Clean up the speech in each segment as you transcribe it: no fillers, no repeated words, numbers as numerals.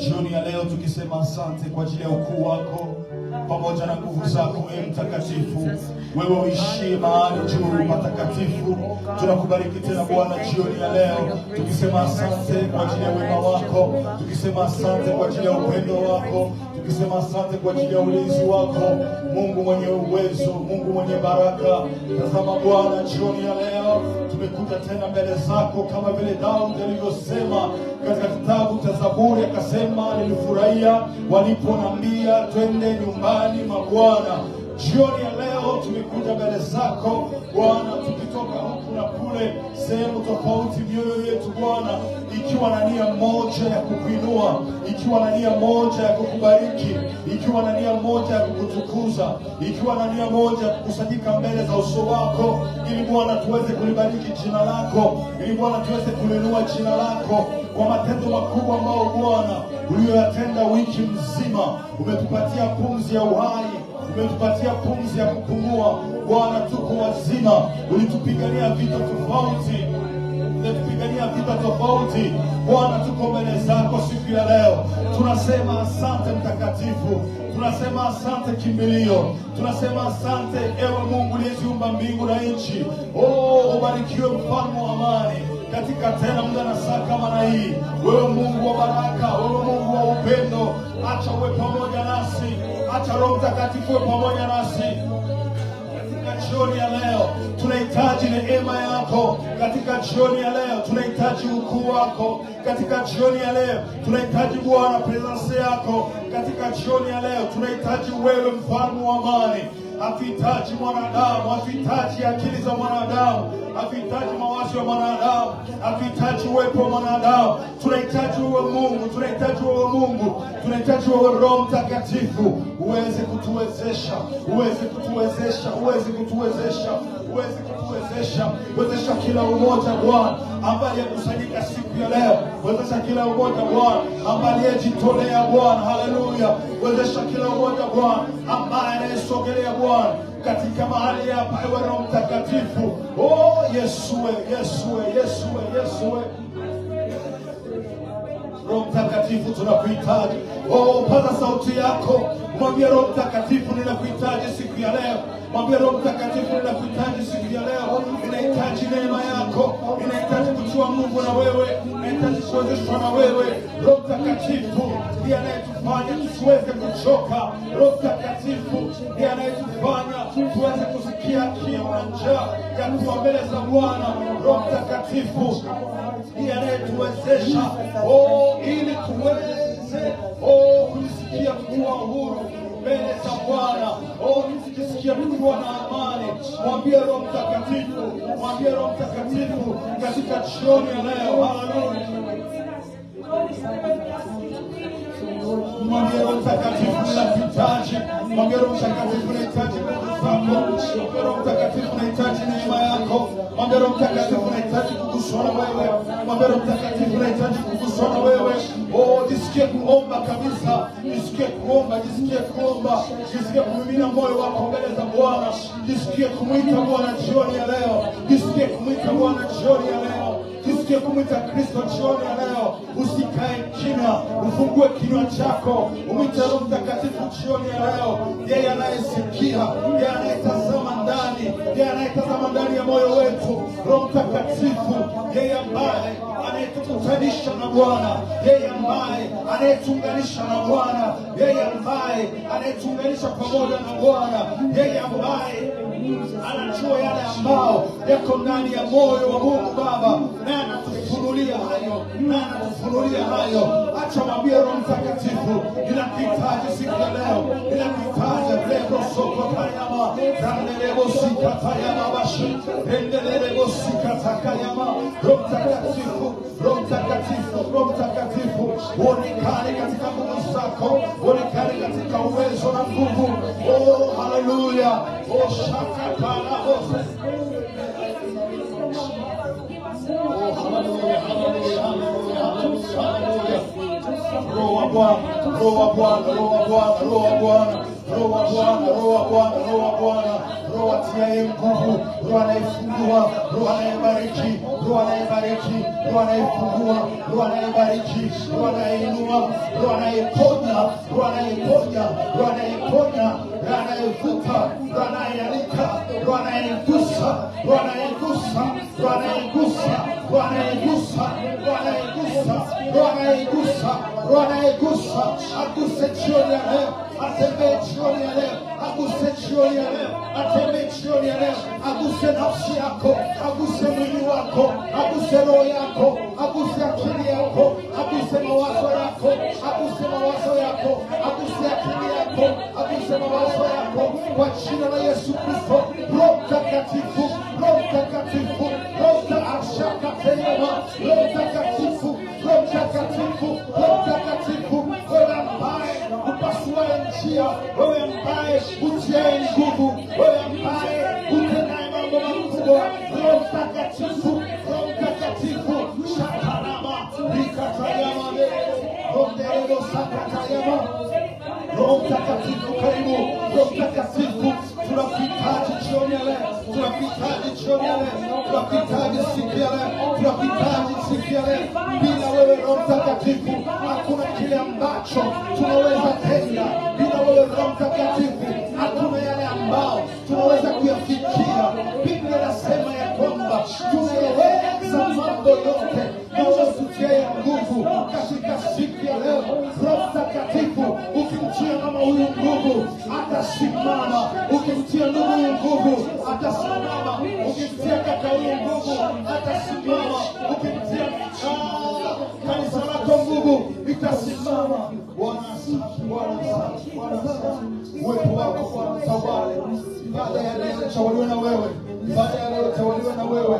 jioni ya leo tukisema asante kwa ajili ya ukuu wako pamoja na nguvu zako, Mtakatifu. Wewe uishie mahali juu patakatifu. Tunakubariki tena Bwana jioni ya leo tukisema asante kwa ajili ya wema wako, tukisema asante kwa ajili ya upendo wako, tukisema asante kwa ajili ya ulinzi wako, Mungu mwenye uwezo, Mungu mwenye baraka. Tazama Bwana, jioni ya leo tumekuja tena mbele zako kama vile Daudi alivyosema katika kitabu cha Zaburi, akasema nilifurahia waliponambia twende nyumbani mwa Bwana. Jioni ya leo tumekuja mbele zako Bwana, tukitoka huku na kule sehemu tofauti, mioyo yetu Bwana ikiwa na nia moja ya kukuinua, ikiwa na nia moja ya kukubariki, ikiwa na nia moja ya kukutukuza, ikiwa na nia moja ya kukusanyika mbele za uso wako, ili Bwana tuweze kulibariki jina lako, ili Bwana tuweze kulinua jina lako kwa matendo makubwa ambao Bwana uliyoyatenda wiki mzima. Umetupatia pumzi ya uhai, umetupatia pumzi ya kupumua Bwana, tuko wazima. Ulitupigania vita tofauti, umetupigania vita tofauti Bwana, tuko mbele zako siku ya leo. Tunasema asante Mtakatifu, tunasema asante kimbilio, tunasema asante ewe Mungu uliyeziumba mbingu na nchi. Ubarikiwe mfalme wa amani katika tena muda na saa kama na hii. Wewe Mungu wa baraka, wewe Mungu wa upendo, acha uwe pamoja nasi, acha Roho Mtakatifu uwe pamoja nasi. Katika jioni ya leo tunahitaji neema yako, katika jioni ya leo tunahitaji ukuu wako, katika jioni ya leo tunahitaji Bwana presence yako, katika jioni ya leo tunahitaji wewe mfalme wa amani. Hatuhitaji mwanadamu, hatuhitaji akili za mwanadamu, hatuhitaji mawazo ya mwanadamu, hatuhitaji uwepo wa mwanadamu. Tunahitaji wewe Mungu, tunahitaji wewe Mungu, tunahitaji wewe Roho Mtakatifu uweze kutuwezesha, uweze kutuwezesha, uweze kutuwezesha, uweze kutuwezesha. Wezesha kila umoja Bwana ambaye yakusanyika siku ya leo, wezesha kila umoja Bwana ambaye yajitolea Bwana, haleluya. Wezesha kila umoja Bwana ambaye anayesogelea Bwana katika mahali hapa, ewe Roho Mtakatifu. Yesue, Yesue, Yesue, Yesue. Roho Mtakatifu tunakuhitaji. Paza sauti yako, mwambie Roho Mtakatifu ninakuhitaji siku ya leo. Mwambie Roho Mtakatifu ninakuhitaji siku ya leo. Ninahitaji neema yako, ninahitaji kujua Mungu na wewe, ninahitaji kuwezeshwa na wewe. Roho Mtakatifu ndiye anayetufanya tusiweze kuchoka. Roho Mtakatifu ndiye anayetufanya tuweze kusikia kiu na njaa ya kuwa mbele za Bwana. Roho Mtakatifu ndiye anayetuwezesha ili tuweze kujisikia tukiwa huru mbele za Bwana, tukisikia tukiwa na amani. Mwambie Roho Mtakatifu, mwambie Roho Mtakatifu katika jioni ya leo, haleluya. Mwambie Roho Mtakatifu ninakuhitaji, mwambie Roho Mtakatifu nahitaji nguvu zako, mwambie Roho Mtakatifu nahitaji neema yako, mwambie Roho Mtakatifu nahitaji kuguswa na wewe, mwambie Roho Mtakatifu nahitaji kuguswa na wewe. Jisikie kuomba kabisa, jisikie kuomba, jisikie kuomba, jisikie kumimina moyo wako mbele za Bwana, jisikie kumwita Bwana jioni ya leo, jisikie kumwita Bwana jioni ya leo, jisikie kumwita Kristo jioni ya leo. Usikae kimya, ufungue kinywa chako, umwite Roho Mtakatifu jioni ya leo. Yeye anayesikia, yeye anayetazama ndani, yeye anayetazama ndani ya moyo wetu. Roho Mtakatifu, yeye ambaye anayetukutanisha na Bwana, yeye ambaye anayetuunganisha na Bwana, yeye ambaye anayetuunganisha pamoja na Bwana, yeye ambaye anajua yale ambao yako ndani ya moyo wa Mungu Baba, na anatufunulia hayo, na anatufunulia hayo. Acha mwambie Roho Mtakatifu, ninakuhitaji siku ya leo, ninakuhitaji. Lebo soko tayama, zanelebo sika tayama bashi, endelebo sika takayama. Roho Mtakatifu, Roho Mtakatifu, Roho Mtakatifu, uonekane katika nguvu zako, uonekane katika uwezo na nguvu. Haleluya. Shaka para ose. Haleluya, haleluya, haleluya, haleluya. Roho wa Bwana, Roho wa Bwana, Roho wa Bwana, Roho wa Bwana, Roho wa Bwana, Roho wa Bwana, Roho wa Bwana, Roho Roho atiaye nguvu, Roho anayefungua, Roho anayebariki, Roho anayebariki, Roho anayefungua, Roho anayebariki, Roho anayeinua, Roho anayeponya, Roho anayeponya, Roho anayeponya, Roho anayevuta, Roho anayealika, Roho anayegusa, Roho anayegusa, Roho anayegusa, Roho anayegusa, Roho anayegusa, Roho anayegusa, Roho anayegusa, aguse jioni ya leo, atembee jioni ya leo, aguse jioni ya leo, atembee jioni ya leo, aguse nafsi yako, aguse mwili wako, aguse roho yako, aguse akili yako, aguse mawazo yako, aguse mawazo yako, aguse akili yako, aguse mawazo yako, kwa jina la Yesu Kristo. Roho Mtakatifu, Roho Mtakatifu, Roho Mtakatifu, Roho Mtakatifu, Roho Mtakatifu, Roho Mtakatifu, wewe ambaye upasuaye njia, wewe ambaye utiaye nguvu, wewe ambaye utendaye mambo makubwa, Roho Mtakatifu, Roho Mtakatifu, shakarama likatayama ronderero sakatayama. Roho Mtakatifu karibu, Roho Mtakatifu tunapitaji jioni ya leo, tunapitaji jioni ya leo, tunapitaji siku ya leo, tunapitaji siku ya leo. Bila wewe Roho Mtakatifu hakuna kile ambacho tunaweza tenda. Bila wewe Roho Mtakatifu hakuna yale ambao tunaweza kuyafikia. Biblia inasema ya kwamba tunaweza mambo yote na usitiaye nguvu katika siku ya leo. Roho Mtakatifu ukimtia mama huyu nguvu atasimama, ukimtia ndugu huyu nguvu atasimama, ukimtia kaka huyu nguvu atasimama, ukimtia kanisa lako nguvu itasimama. Bwana asante, Bwana asante, Bwana asante. Uwepo wako Bwana tawale. Ibada ya leo tawaliwe na wewe, ibada ya leo tawaliwe na wewe,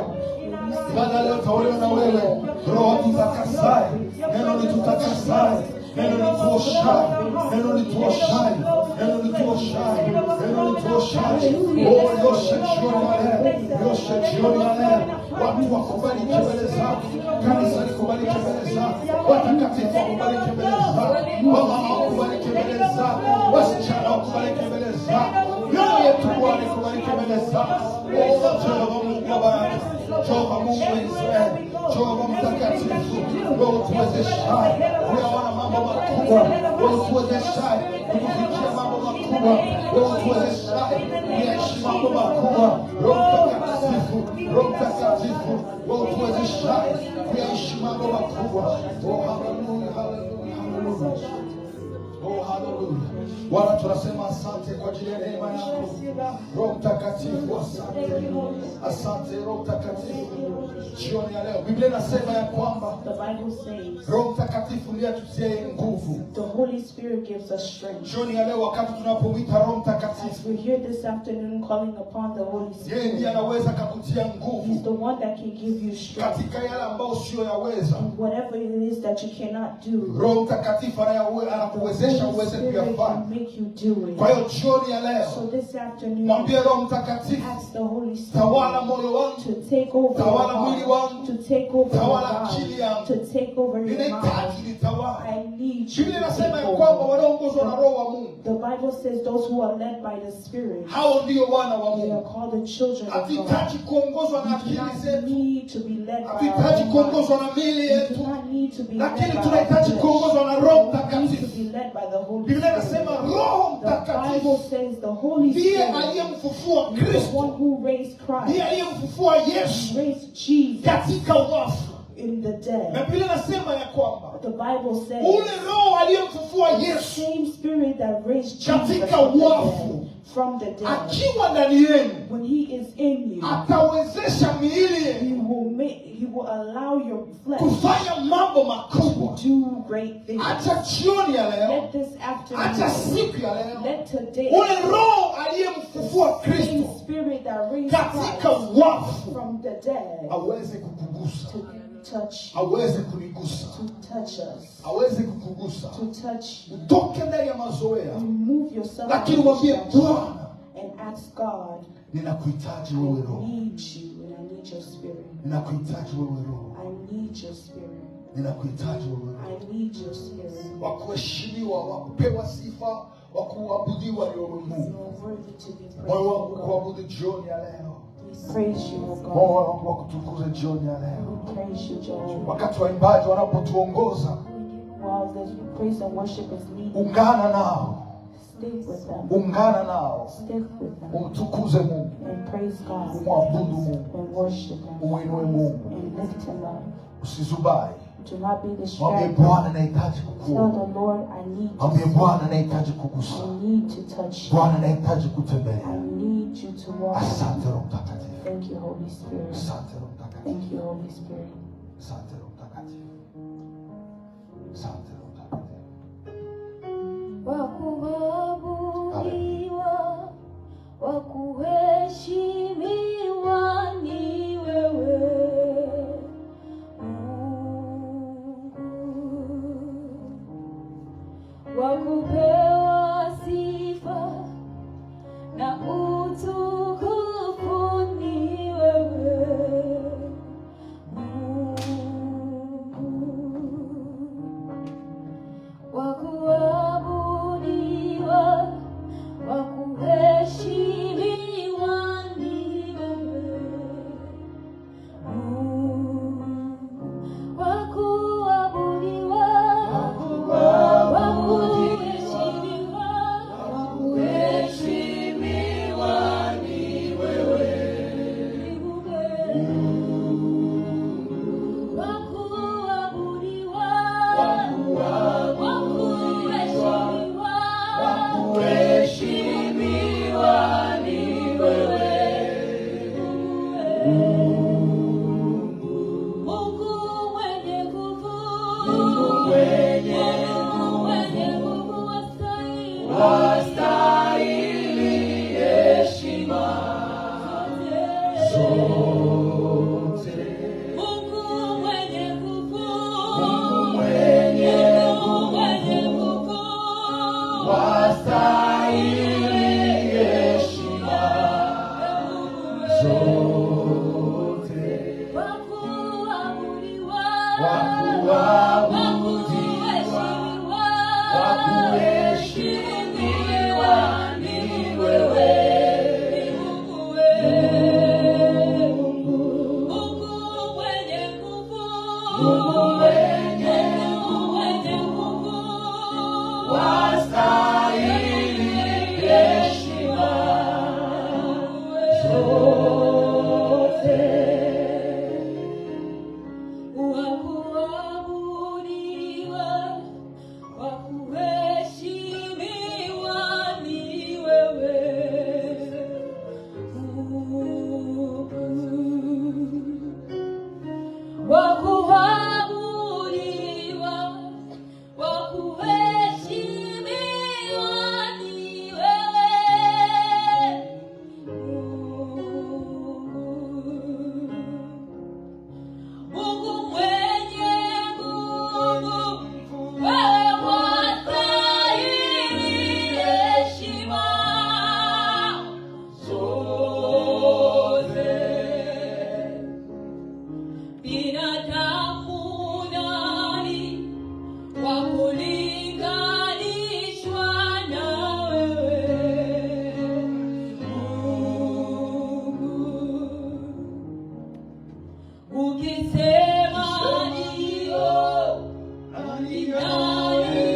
ibada ya leo tawaliwe na wewe. Roho tutakasaye, neno litutakasaye, neno lituoshaye, neno lituoshaye, neno lituoshaye, neno lituoshaye. Oh, yoshe jioni ya leo, yoshe jioni ya leo. Watu wakubalike mbele zako, kanisa likubalike mbele zako, watakatifu wakubalike mbele zako, wamama wakubalike mbele zako, wasichana wakubalike mbele zako, mioyo yetu Bwana ikubalike mbele zako. Oh, Jehova Mungu wa baraka, Jehova Mungu wa Israeli, Jehova Mtakatifu, wewe utuwezeshaye kuyaona mambo makubwa, wewe utuwezeshaye kufikia mambo makubwa, wewe utuwezeshaye kuyaishi mambo makubwa. Roho Mtakatifu, Roho Mtakatifu, wewe utuwezeshaye kuyaishi mambo makubwa. Oh, haleluya, haleluya, haleluya. Oh, haleluya. Bwana tunasema asante kwa ajili ya neema yako. Roho Mtakatifu asante. Asante Roho Mtakatifu. Jioni ya leo Biblia inasema ya kwamba Roho Mtakatifu ndiye atutie nguvu. The Holy Spirit gives us strength. Jioni ya leo wakati tunapomuita Roho Mtakatifu, we're here this afternoon calling upon the Holy Spirit. Yeye ndiye anaweza kukutia nguvu. He's the one that can give you strength. Katika yale ambayo usiyoyaweza. Whatever it is that you cannot do. Roho Mtakatifu anakuwezesha uweze kuyafanya. Kwa hiyo jioni ya leo, mwambie Roho Mtakatifu, tawala moyo wangu, tawala mwili wangu, tawala akili yangu, ninahitaji nitawala. Biblia inasema ya kwamba wanaongozwa na Roho wa Mungu, the Bible says those who are led by the Spirit, hao ndio wana wa they are Mungu. called the children of God. Hatutaji kuongozwa na akili zetu, hatutaji hatutaji kuongozwa na miili yetu, lakini tunahitaji kuongozwa na Roho Mtakatifu. Biblia inasema Roho Mtakatifu ndiye aliyemfufua Kristo, ndiye aliyemfufua Yesu katika wafu. In the dead. Na Biblia inasema ya kwamba the Bible says ule Roho aliyemfufua Yesu same Spirit that raised Jesus katika wafu from the dead, akiwa ndani yenu, when he is in you, atawezesha miili yenu, he will allow your flesh kufanya mambo makubwa. to do great things. Acha jioni ya leo, Let this afternoon, acha siku ya leo, let today, ule Roho aliyemfufua Kristo Spirit that raised katika Christ wafu from the dead aweze kukugusa, to touch, aweze kunigusa, to touch us, aweze kukugusa, to touch, utoke ndani ya mazoea, remove yourself, lakini mwambie Bwana, and ask God, ninakuhitaji wewe Roho, I need you and I need your Spirit. ninakuhitaji wewe Roho, I need your Spirit. ninakuhitaji wewe Roho. I need your Spirit. Wa kuheshimiwa, wa kupewa sifa, wa kuabudiwa ni wewe Mungu. You are worthy to be praised, Moyo O wangu God. kuabudu jioni ya leo. We praise you, O God. Moyo wangu wa kutukuza jioni ya leo. We praise you, Jehovah. Wakati waimbaji wanapotuongoza, While the praise and worship is leading, ungana nao. stick with them. Ungana nao. Stick with them. Umtukuze Mungu. And praise God. Umwabudu Mungu. And worship Him. Umuinue Mungu. And lift Him up. Usizubai. Do not be Mwambie distracted. Bwana nahitaji Tell kukuona. the Lord, I need Mwambie to see. Bwana nahitaji kukusa. I need to touch you. Bwana nahitaji I kutembea. need you to walk. Asante Roho Mtakatifu. Thank you, Holy Spirit. Asante Roho Mtakatifu. Thank you, Holy Spirit. Asante Roho Mtakatifu. Asante Roho Mtakatifu. Wakuabudiwa, wakuheshimiwa ni wewe Mungu, wakupewa sifa na utukufu ni wewe Mungu, wakuabudiwa, wakuheshimiwa ni wewe Mungu, wakuabudiwa, wakuheshimiwa, wakuheshimiwa ni wewe wakuabudiwa, wakuheshimiwa ni wewe Mungu mwenye nguvu, Mungu mwenye nguvu, wastahili heshima zote. Mungu mwenye nguvu, Mungu mwenye nguvu, wastahili heshima zote. Wakuabudiwa, wakuheshimiwa ni wewe Mungu mwenye nguvu, Mungu mwenye nguvu, wastahili heshima zote. Wakuabudiwa, wakuheshimiwa ni wewe wakuabudiwa, wakuheshimiwa ni wewe Mungu mwenye nguvu, wewe wastahili heshima zote. Binadamu nani wa kulinganishwa na wewe Mungu? Ukisema ndio, ni nani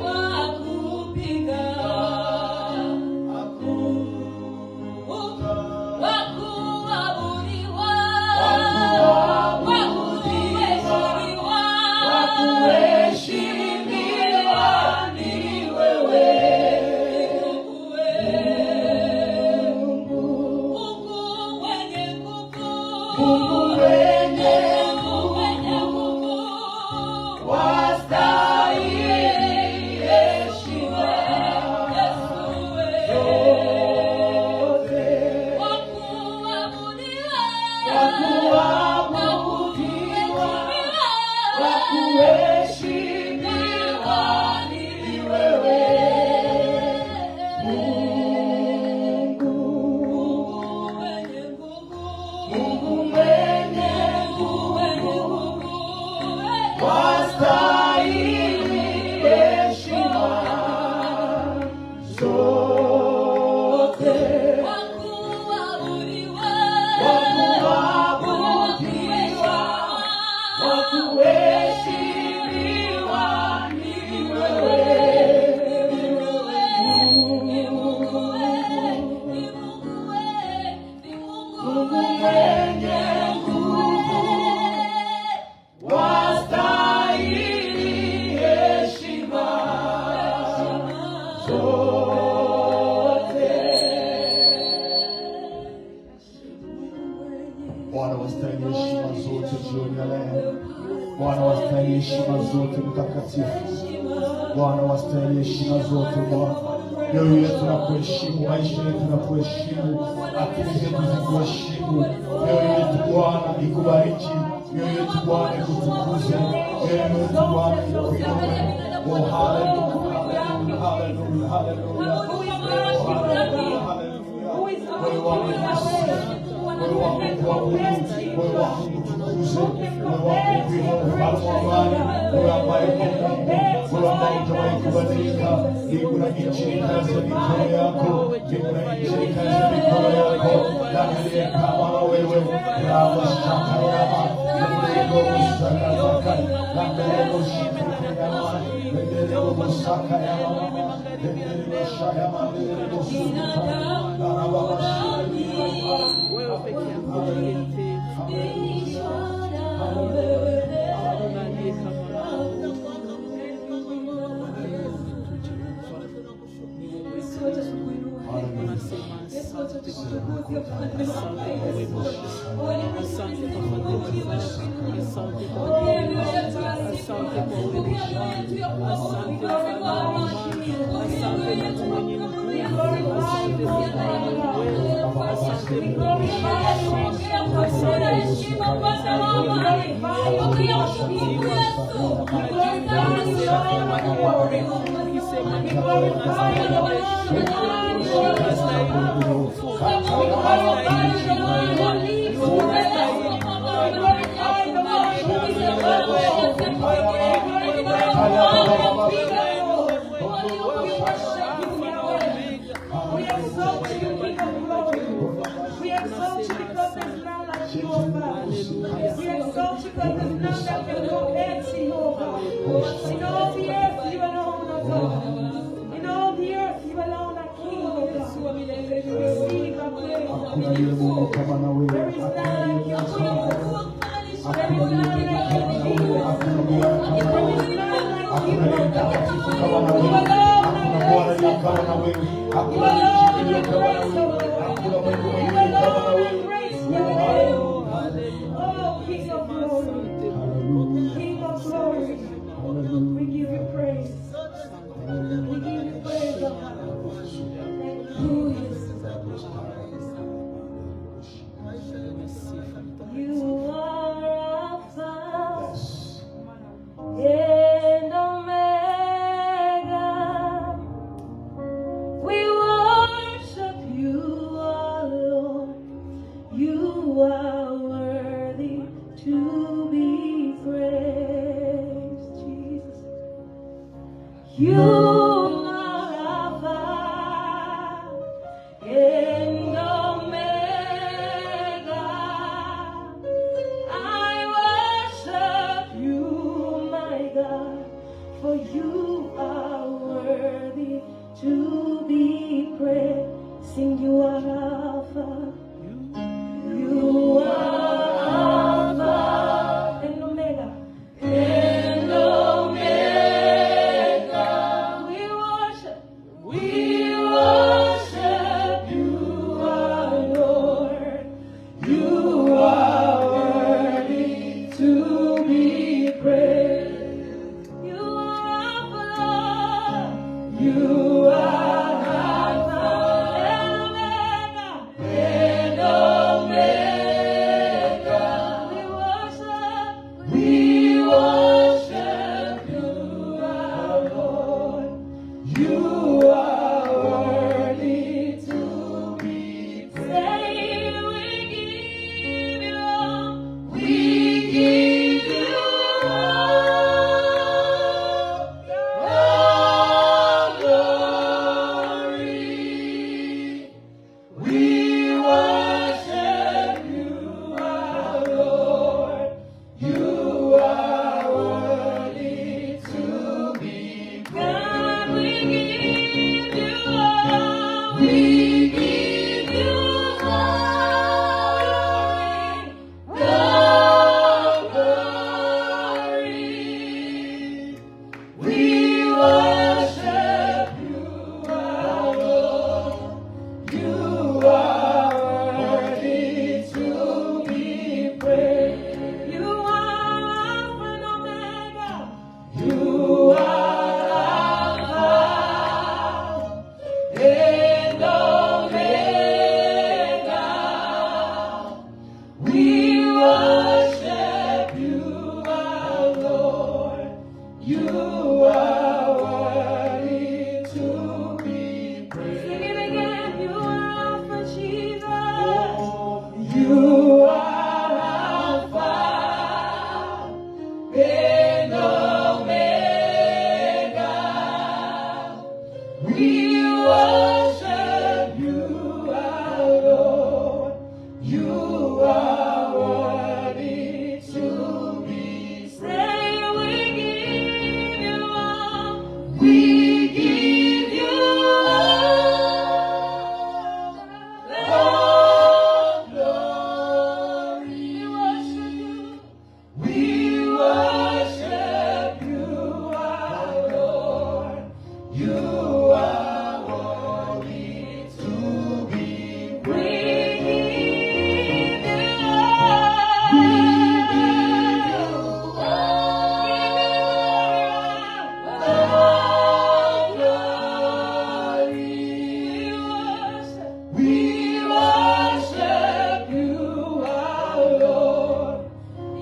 wa kupinga? Wakuabudiwa, wakuheshimiwa ni wewe Mungu mwenye nguvu, Mungu mwenye nguvu, wastahili heshima zote. Wakuabudiwa, wakuheshimiwa ni wewe Mungu mwenye nguvu, Mungu mwenye nguvu, wastahili wastahili heshima zote jioni ya leo. Bwana wastahili heshima zote mtakatifu. Bwana wastahili heshima zote Bwana. Mioyo yetu na kuheshimu, maisha yetu na kuheshimu, akili zetu zikuheshimu. Mioyo yetu Bwana ikubariki, mioyo yetu Bwana ikutukuze, mioyo yetu Bwana ikuinue. Oh, hallelujah, hallelujah, hallelujah, hallelujah. Wewe wangu nisifu, wewe wangu kuabudu, wewe wangu kutukuze, wewe wangu kuinua mfalme wa amani, wewe ambaye uko Mungu, wewe ambaye hujawahi kubadilika. Mbingu na nchi ni kazi ya mikono yako, mbingu na nchi ni kazi ya mikono yako. Nani aliye kama wewe? Raba shaka yama, mbelego musaka zaka, mbelego shika yama, mbelego musaka yama, mbelego shayama, mbelego suka, raba shaka. Wewe peke yako ndiye. We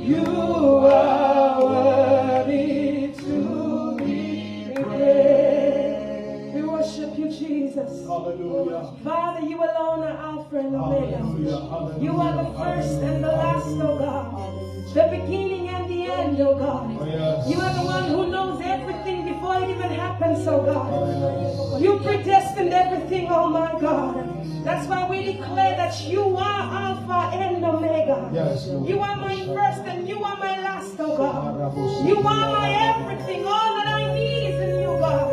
You are worthy to be praised. We worship you, Jesus. Hallelujah. Father, you alone are Alpha and Omega. Hallelujah. Hallelujah. You are the first and the last, oh God. The beginning and the end, oh God. Oh, yes. You are the one who knows everything before it even happens, oh God. You predestined everything, oh my God. That's why we declare that you are Alpha and Omega. Yes, Lord. You are my first and you are my last, oh God. You are my everything. All that I need is in you, God.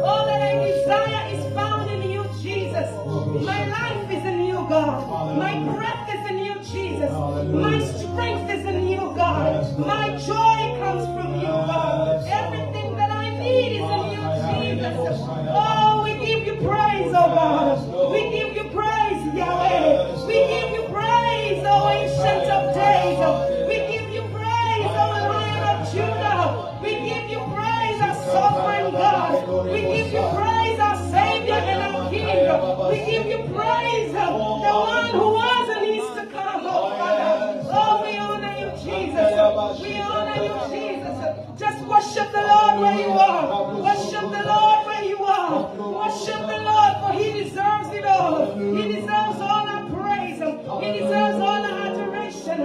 All that I desire is found in you, Jesus. My life is in you, God. My breath is in you, Jesus. My strength is in you, God. My joy comes from you, God. Everything that I need is in you, Jesus. Oh, we give you praise, oh God. We give you praise, Yahweh. We give you praise, oh Ancient of Days. We give you praise, oh Lion of Judah. We give you praise, our sovereign God. We give you praise, our Savior and our King. We give you praise, the one who was and is to come, oh Father. Oh, we honor you, Jesus. We honor you, Jesus. Just worship the Lord where you are. Worship the Lord where you are. Worship the Lord, for He deserves it all. He deserves all our praise. He deserves all our adoration.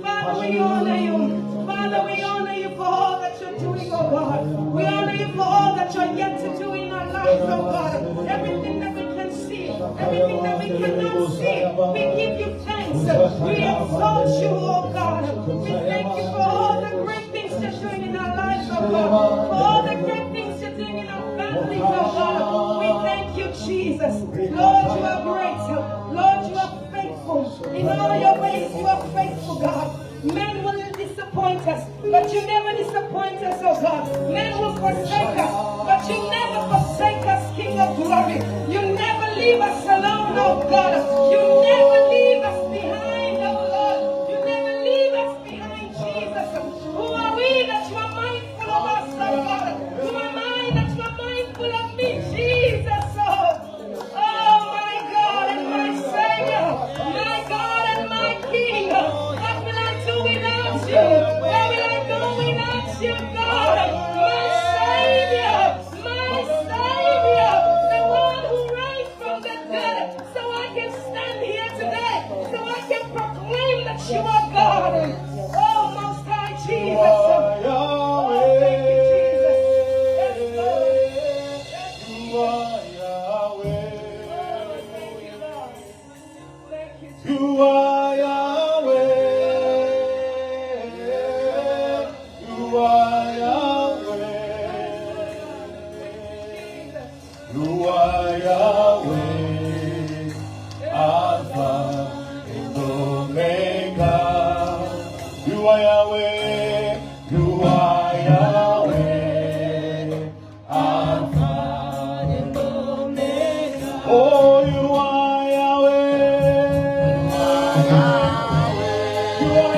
Father, we honor you. Father, we honor you for all that you're doing, oh God. We honor you for all that you're yet to do in our lives, oh God. Everything that we can see, everything that we cannot see, we give you thanks. We exalt you, oh God. We thank you for all the great things you're doing in our lives, oh God. For all the great things you're doing in our families, oh God. We thank you, Jesus. Lord, you are great. Lord, you are faithful. In all your ways, you are faithful, God. Men will disappoint us, but you never disappoint us, oh God. Men will forsake us, but you never forsake us, King of glory. You never leave us alone, oh God. You never leave us behind, oh Lord. You never leave us behind, Jesus. Who are we that you are mindful of us, oh God? Who am I that you are mindful of me, Jesus? Oh my God and my Savior, my God and my King. What will I do without you? Where will I go without you, God? My Savior, the one who raised from the dead, so I can stand here today, so I can proclaim that you are God. Oh, Most High Jesus. Oh, thank you, Jesus. Yes, Lord. You are Yahweh. Oh, thank you, Lord. Thank you, Jesus. You are Yahweh. You are Yahweh. You are Yahweh. Alpha and Omega. You are Yahweh. You are Yahweh. Alpha and Omega. Oh, you are Yahweh. You are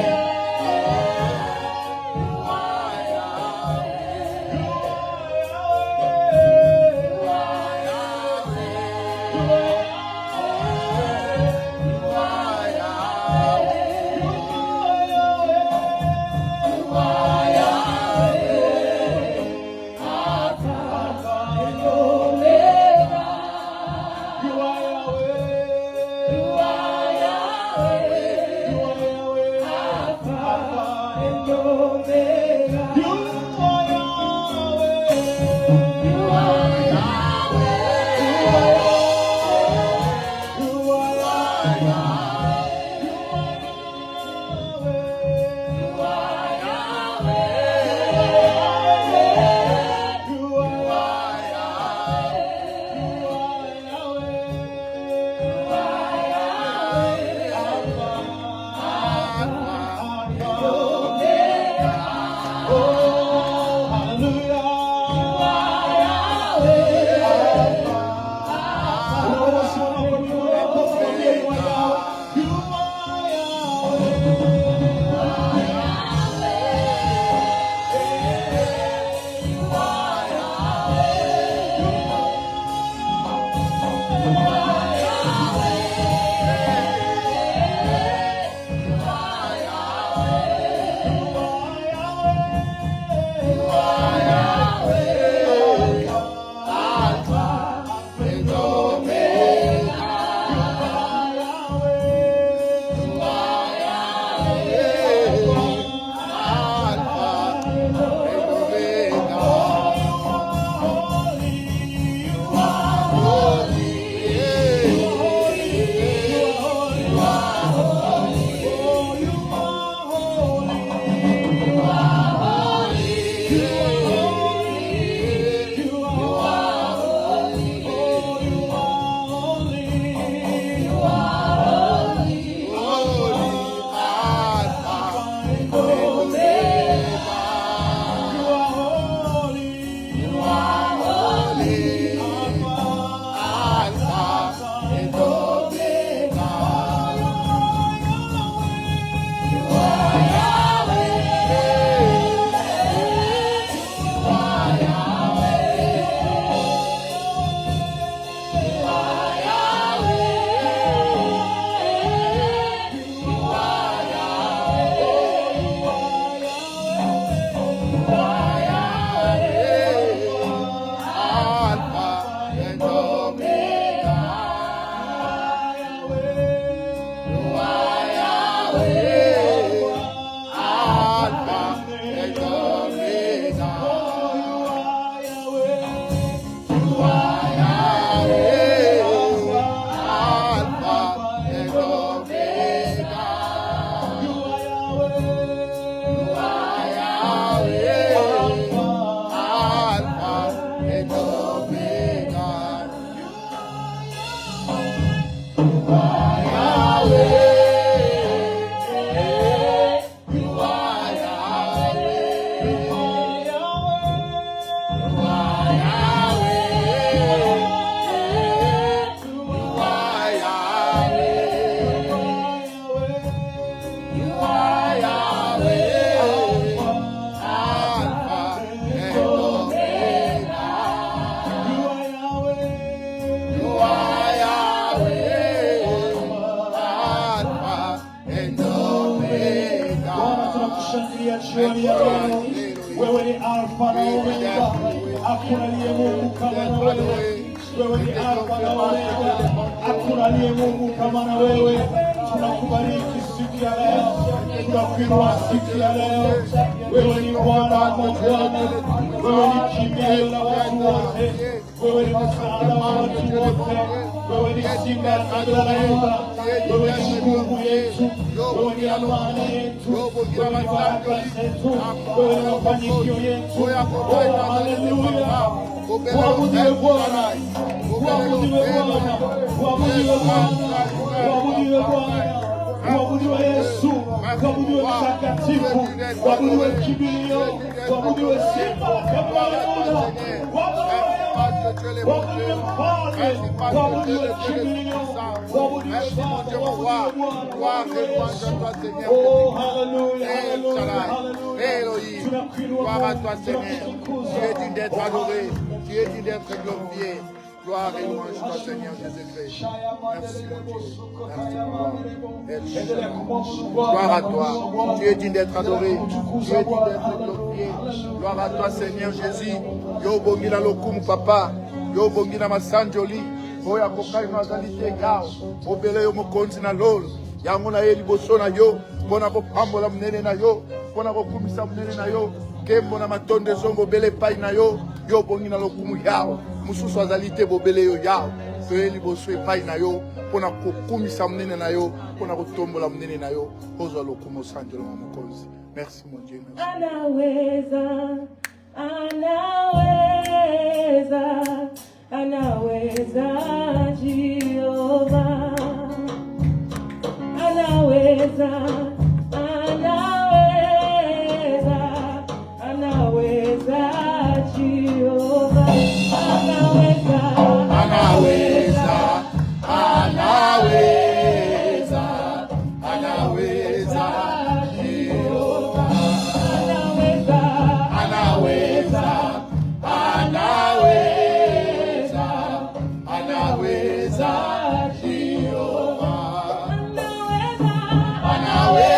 tunashangilia jioni ya leo. Wewe ni Alfa na Omega, hakuna aliye Mungu kama na wewe. Wewe ni Alfa na Omega, hakuna aliye Mungu kama na wewe. Tunakubariki siku ya leo, tunakuinua siku ya leo. Wewe ni Bwana wa mabwana, wewe ni kimbilio la watu wote, wewe ni msaada wa watu wote, wewe ni simba na kabila la Yuda, wewe ni nguvu yetu, wewe ni amani yetu, wewe ni baraka zetu, wewe ni mafanikio yetu. Oh, haleluya! Waabudiwe Bwana, waabudiwe Bwana, waabudiwe Bwana, waabudiwe Bwana, waabudiwe Yesu, waabudiwe Mtakatifu, waabudiwe kimbilio, waabudiwe simba la kabila la Yuda, waabudiwe Mfalme, waabudiwe kimbilio, waabudiwe Bwana, waabudiwe Yesu. Oh, haleluya, haleluya, haleluya. Gloire à toi, Seigneur. Tu es digne d'être adoré. Tu es digne d'être glorifié. Gloire et louange à toi, Seigneur Jésus-Christ. Merci, mon Dieu. Gloire à toi. Tu es digne d'être adoré. Tu es digne d'être glorifié. Gloire à toi, Seigneur Jésus. Yo bongila lokumu papa. Yo bongila masanjoli. Oya kokai mazalite yao. Obele yo mokonzi na lolo. Yango na ye liboso na yo. Pona kopambola munene na yo. Pona kokumisa munene na yo. Kembo na matonde zongo bele pai na yo. Yo bongi na lokumu yao. Mususu azalite bobele yo yao. Toye liboso epai na yo. Pona kokumisa munene na yo. Pona kotombola munene na yo. Ozwa lokumu sanjolo wa mokonzi. Merci mon Dieu. Anaweza, anaweza, anaweza Jehova. Anaweza, anaweza, anaweza Jehova. Anaweza, anaweza, anaweza, anaweza Jehova. anaweza, Anaweza, anaweza, anaweza Jehova. anaweza.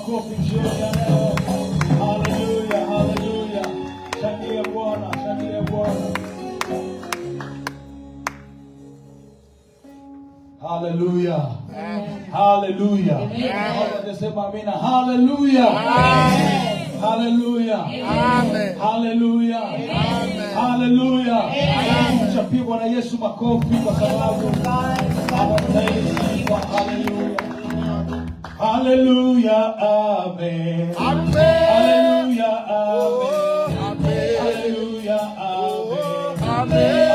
makofi jioni ya leo. Haleluya, haleluya. Shangilia Bwana, shangilia Bwana. Haleluya. Haleluya. Sema amina. Haleluya. Haleluya. Amen. Haleluya. Haleluya. Mchapie Bwana Yesu makofi kwa sababu anastahili sifa. Haleluya. Haleluya. Amen. Haleluya. Amen. Haleluya. Amen. Amen.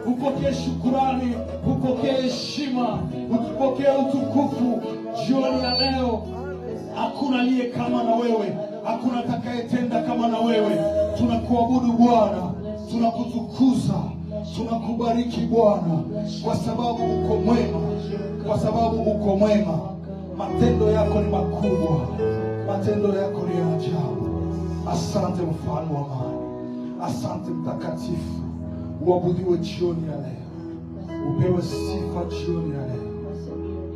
Upokee shukurani, upokee heshima, upokee utukufu jioni ya leo. Hakuna aliye kama na wewe, hakuna atakayetenda kama na wewe. Tunakuabudu Bwana, tunakutukuza, tunakubariki Bwana, kwa sababu uko mwema, kwa sababu uko mwema. Matendo yako ni makubwa, matendo yako ni ya ajabu. Asante mfalme wa amani, asante mtakatifu. Uabudiwe jioni ya leo, upewe sifa jioni ya leo.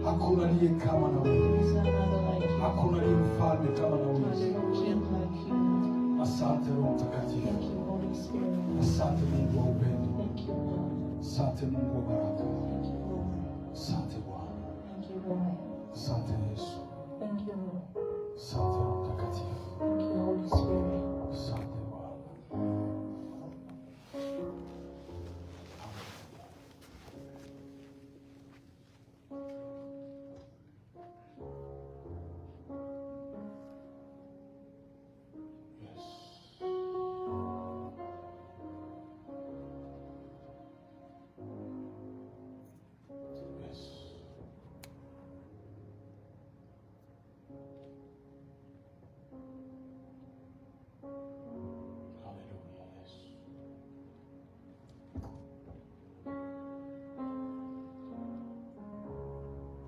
Hakuna aliye kama na wewe. There is none other like you. Hakuna aliye mfalme kama na There is wewe. no king like you. Asante Roho Mtakatifu. Thank you, Holy Spirit. Asante Mungu wa upendo. Thank you, Lord. Asante Mungu wa baraka. Thank you, Lord. Asante Bwana. Thank you, Lord. Asante Yesu. Thank you, Lord. Asante Roho Mtakatifu. Thank you, Holy Spirit. Asante Bwana.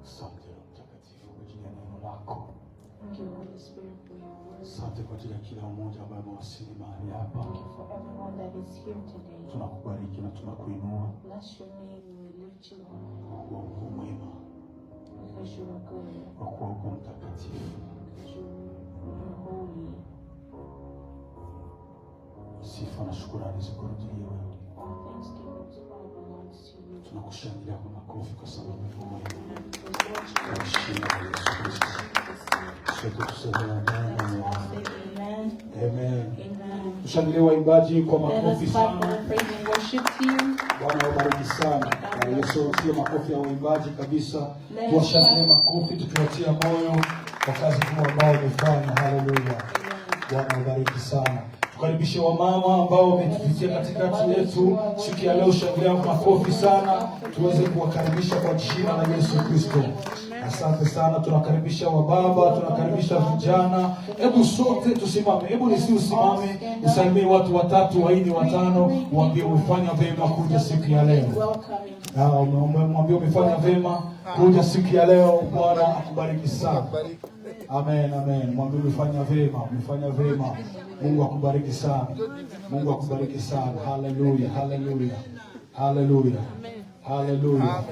Asante Roho Mtakatifu kwa ajili ya neno lako. Thank you, Holy Spirit, for your word. Asante kwa ajili ya kila mmoja ambaye amewasili mahali hapa. Thank you for everyone that is here today. Tunakubariki na tunakuinua Bless your name. We lift you up kwa kuwa uko mwema, because you are good. kwa kuwa uko mtakatifu. Because you're holy. Sifa na shukrani zikurudie wewe. All thanksgiving to all belongs to you. Tunakushangilia kwa makofi kwa sababu uko mwema. Because Lord, you Kwa are jina la Yesu Kristo. Sote tuseme amen. Let's all say amen. Amen. Amen. Tushangilie waimbaji kwa Let us makofi clap for sana. praise and worship to you. Bwana wabariki sana. Na Yesu sio makofi ya waimbaji kabisa. Tuwashangilie makofi tukiwatia moyo kwa kazi kubwa ambao wamefanya. Haleluya. Bwana wabariki sana. Tukaribishe wamama ambao wametufikia katikati yetu siku ya leo. Shangilia makofi sana tuweze kuwakaribisha kwa jina la Yesu Kristo. Asante sana. Tunakaribisha wababa, tunakaribisha vijana. Hebu sote tusimame. Hebu nisi usimame, usalimie watu watatu, waini, watano, uambie umefanya vema kuja siku ya leo. Mwambie umefanya vema kuja siku ya leo. Bwana akubariki sana. Amen, amen. Mwambie umefanya vema, umefanya vema. Mungu akubariki sana. Mungu akubariki sana. Haleluya, haleluya. Haleluya. Haleluya.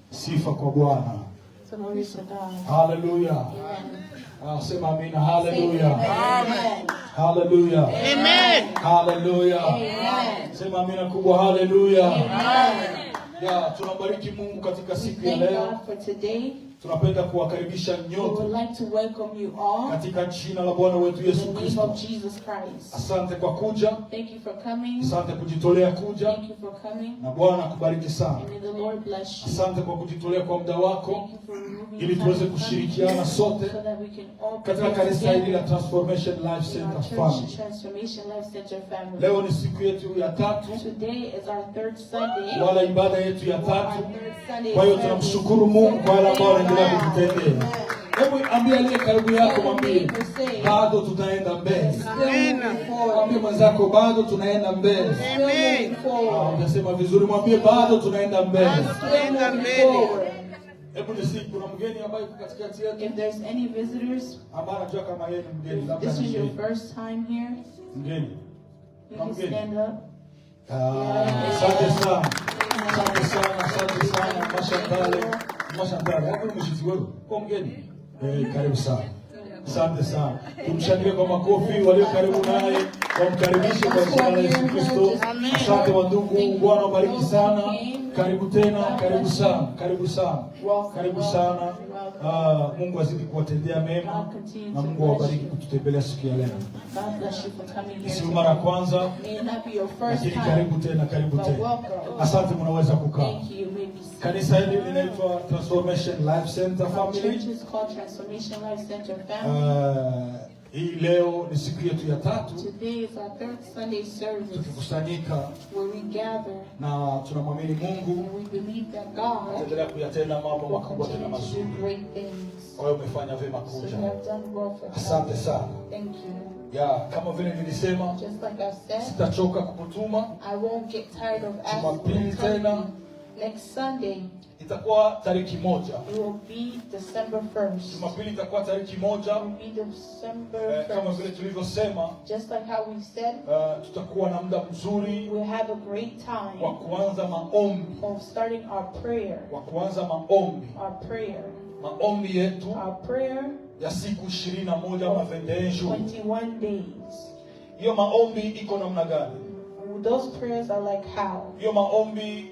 Sifa kwa Bwana. Glory to God. Haleluya. Sema amina. Haleluya. Amen. Haleluya. Amen. Haleluya. Amen. Sema amina kubwa. Haleluya. Amen. Ya, tunabariki Mungu katika We siku ya thank leo. God for today. Tunapenda kuwakaribisha We nyote would like to welcome you all katika jina la Bwana wetu in Yesu the name Kristo. of Jesus Christ. Asante kwa kuja. Thank you for coming. Asante kujitolea kuja. Thank you for coming. Na Bwana akubariki sana. And may the Lord bless you. Asante kwa kujitolea kwa muda wako Thank you for removing ili time tuweze to come kushirikiana here sote so that we can all katika pray kanisa hili la together Transformation Life in our Center church Family. Transformation Life Center family. Leo ni siku yetu ya tatu, Today is our third Sunday. wala ibada yetu ya Our tatu. third Sunday Kwa hiyo service. tunamshukuru Mungu kwa wale ambao wanaendelea kujitendea. Hebu ambie aliye karibu yako, mwambie bado tutaenda mbele. Mwambie mwenzako bado tunaenda mbele. Unasema vizuri, mwambie bado tunaenda mbele. Hebu nisi, kuna mgeni ambaye yuko katikati yetu If there's any visitors, ambaye anajua kama yeye ni mgeni, labda this ni is your mgeni. first time here, Mgeni. you can stand up. Asante sana. Asante sana, asante sana. Mashangale. Mashangale. Hapo ni mshiti wewe. Kwa mgeni. Karibu sana. Asante sana. Tumshangilie kwa makofi walio karibu naye. Wamkaribishe kwa jina la Yesu Kristo. Asante wandugu. Bwana wabariki sana. Karibu tena, karibu sana, karibu sana. Karibu sana. Mungu azidi kuwatendea mema na Mungu awabariki kututembelea siku ya leo. God bless you for coming here Si today. mara kwanza, May it not be your first lakini time, karibu tena, karibu but tena. welcome. Asante, mnaweza kukaa. Thank you. May be seated. Kanisa hili linaitwa Transformation Life Center Our Family. church is called Transformation Life Center Family. Hii leo ni siku yetu ya tatu Today is our third Sunday service tukikusanyika where we gather na tunamwamini Mungu and we believe that God ataendelea kuyatenda mambo will makubwa tena continue to mazuri. do great things. Kwa hiyo umefanya vyema So you kuja. have done well for Asante God. sana. Thank you. Ya, kama vile nilisema, Just like I said, sitachoka kukutuma. I won't get tired of asking Jumapili you. tena Next Sunday, itakuwa tariki moja. it will be December 1st. Jumapili itakuwa tariki moja. It will be December Kama vile 1st. tulivyosema, Just like how we said, tutakuwa na muda mzuri we'll have a great wa time kuanza maombi, of starting our prayer. wa kuanza maombi. Our prayer. maombi yetu Our prayer, ya siku 21 ama 21 jours. 21 days. Hiyo maombi iko namna gani? Those prayers are like how? Hiyo maombi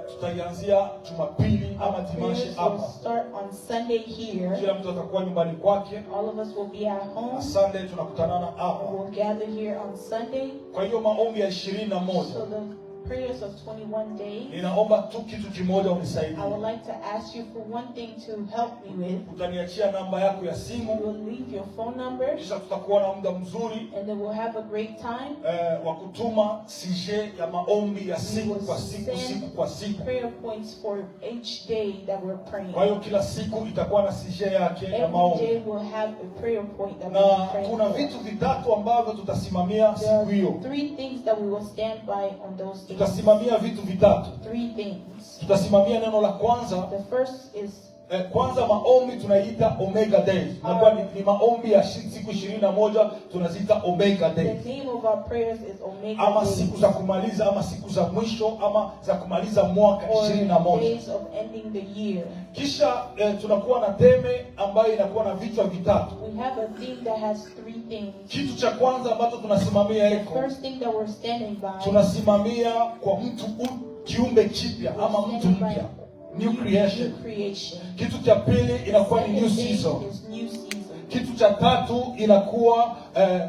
tutaianzia Jumapili ama Dimanche Prayers will hapa. start on Sunday here. Kila mtu atakuwa nyumbani kwake. All of us will be at Na home. Sunday tunakutanana hapa. We'll gather here on Sunday. Kwa hiyo maombi ya 21. So the prayers of 21 days, Ninaomba tu kitu kimoja unisaidie. I would like to ask you for one thing to help me with. Utaniachia namba yako ya You simu, will leave your phone number, kisha tutakuwa na muda mzuri and then we'll have a great time. wa kutuma sujet ya maombi ya We siku will kwa siku, siku kwa siku. send prayer points for each day that we're praying. Kwa hiyo kila siku itakuwa na sujet yake ya Every maombi. day we'll have a prayer point that Na we'll be praying kuna for. vitu vitatu ambavyo tutasimamia There siku are hiyo. 3 things that we will stand by on those days. Tutasimamia vitu vitatu. 3 things. Tutasimamia neno la kwanza. The first is Kwanza maombi tunaita Omega Days. Inakuwa ni maombi ya siku 21 tunaziita Omega the Days. name of our prayers is Omega Ama Days, siku za kumaliza ama siku za mwisho ama za kumaliza mwaka or 21. days of ending the year. Kisha tunakuwa na teme ambayo inakuwa na vichwa vitatu. We have a theme that has 3 things. Kitu cha kwanza ambacho tunasimamia The iko, first thing that we're standing by, tunasimamia kwa mtu kiumbe kipya ama mtu mpya, new creation. New creation. Kitu cha pili inakuwa ni new Second thing season. is new season. Kitu cha tatu inakuwa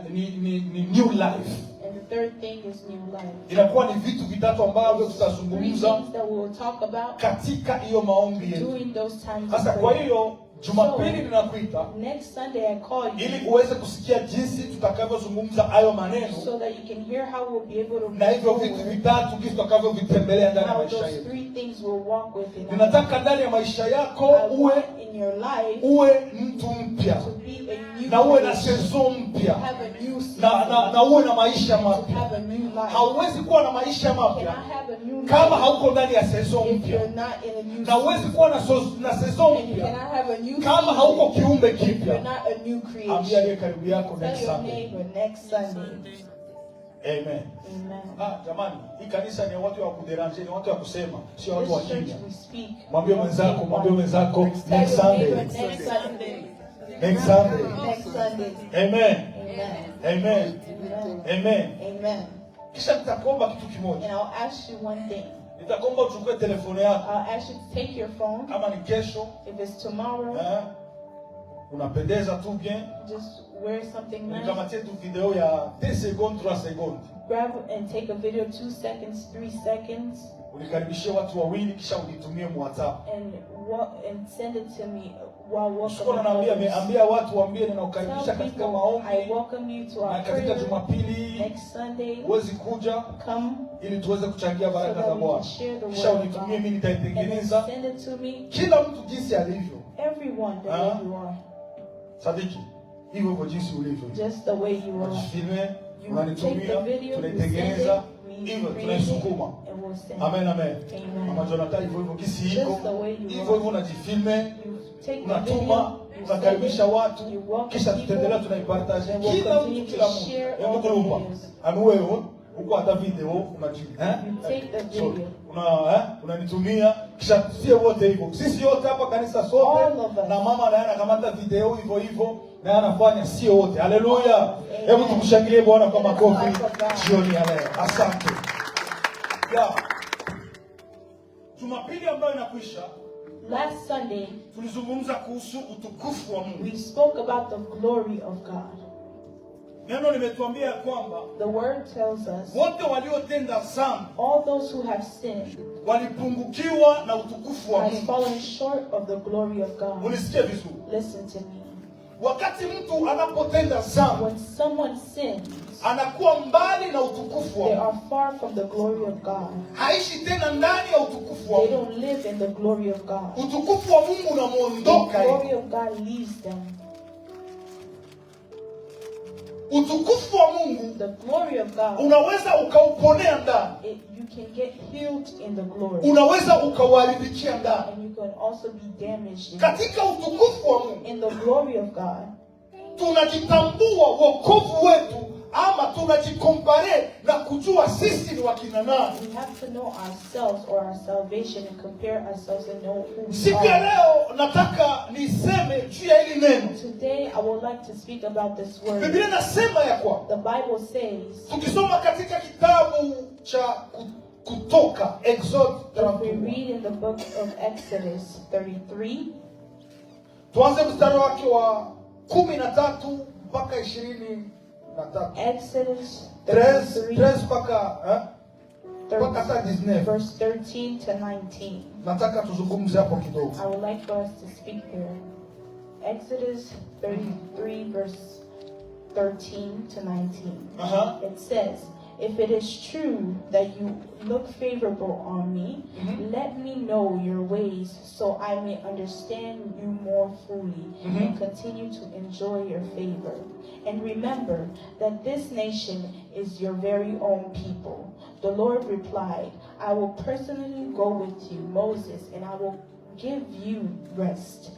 ni new life. And the third thing is new life. Inakuwa ni vitu vitatu ambavyo 3 tutazungumza things that we will talk about katika hiyo maombi yetu. during those times of Sasa kwa prayer. hiyo Jumapili ninakuita Next Sunday I call you ili uweze kusikia jinsi tutakavyozungumza hayo maneno so that you can hear how we'll be able to na hivyo move vitu forward, vitatu jinsi tutakavyovitembelea ndani ya how maisha those yetu. 3 things will walk with in our Ninataka ndani ya maisha yako I uwe want in your life uwe mtu mpya to be a new na uwe na creation, season to mpya have a new season, na uwe na maisha to mapya. have a new life. Hauwezi kuwa na maisha You mapya cannot have a new kama life hauko ndani ya season if mpya, you're not in a new na huwezi season. kuwa na season And you mpya cannot have a new kama season hauko kiumbe if you're kipya. not a new Ambia creation. aliye karibu yako Tell next your Sunday. neighbor next Sunday. Amen. Amen. Jamani, hii kanisa ni watu wa kuderanje, ni watu wa kusema, sio watu wa This church kimya. we speak. Mwambie mwenzako Tell next your neighbor Sunday. next Sunday. Next Sunday. Next Sunday. Amen. Amen. Amen. Amen. Amen. Amen. Kisha nitakuomba kitu kimoja. And I'll ask you one thing. Nitakuomba uchukue telefoni yako I'll ask you to take your phone. kama ni kesho, If it's tomorrow, unapendeza tu bien. just wear something nice. Nikamatie tu video ya 10 secondes, 3 secondes. Grab and take a video, 2 seconds, 3 seconds, Unikaribishie watu wawili kisha unitumie mu WhatsApp. and send it to me while Shukuru welcoming naambia others. ambia watu waambie ninakukaribisha Tell katika people maombi I welcome you to na our katika prayer Jumapili next Sunday. uwezi kuja Come ili tuweze kuchangia so baraka that za we Bwana. can share the Kisha word of unitumie God. mimi And then nitaitengeneza send it to me, kila mtu jinsi alivyo. everyone the way you are, Sadiki, hivyo hivyo jinsi ulivyo. just the way you are. Unajifilme, You take the unanitumia, video, you send it, tunaitengeneza, we hivyo create it, tunaisukuma. and we'll send Amen, it. amen. Amen. Mama Jonathan hivyo hivyo kisi iko. Just the way you Hivyo are. hivyo unajifilme, You take the unatuma, video, you send unakaribisha it, watu, you welcome kisha tutaendelea people, tunaipartage. and we'll Kila continue mtu to kila mtu. share Hebu all the kurupa. videos. Anu wewe uko hata video unajibu. You take the So, video. unanitumia kisha sie wote hivyo. Sisi wote hapa kanisa sote All of us. na mama naye anakamata video hivyo hivyo na anafanya sie wote. Haleluya. Amen. Hebu tumshangilie Bwana kwa makofi Let us clap for God. jioni ya leo. Asante. Jumapili ambayo inakwisha Last Sunday, tulizungumza kuhusu utukufu wa Mungu. we spoke about the glory of God. Neno limetuambia kwamba The word tells us wote waliotenda dhambi all those who have sinned walipungukiwa na utukufu wa has Mungu. fallen short of the glory of God. Unisikie vizuri. Listen to me. Wakati mtu anapotenda dhambi When someone sins, anakuwa mbali na utukufu wa they Mungu. are far from the glory of God. Haishi tena ndani ya utukufu wa They Mungu. don't live in the glory of God. Utukufu wa Mungu The unamuondoka glory hivi. of God leaves them. Utukufu wa Mungu The glory of God, unaweza ukauponea ndani, you can get healed in the glory. unaweza ukauharibikia ndani. And you can also be damaged Katika utukufu wa Mungu in the glory of God. tunajitambua wokovu wetu ama tunajikompare na kujua sisi ni wakina nani. We have to know ourselves or our salvation and compare ourselves and know who we Siku ya are. leo nataka niseme juu ya hili neno. Today I would like to speak about this word. Biblia inasema ya kwamba The Bible says, tukisoma katika kitabu cha Kutoka, Exodus if we read in the book of Exodus 33, tuanze mstari wake wa 13 mpaka 23. Exodus 13 33, mpaka 19. verse 13 to 19. Nataka tuzungumze hapo kidogo. I would like for us to speak there. Exodus 33, verse 13 to 19. It says, if it is true that you look favorable on me, let me know your ways so I may understand you more fully and continue to enjoy your favor. And remember that this nation is your very own people. The Lord replied, I will personally go with you, Moses, and I will give you rest.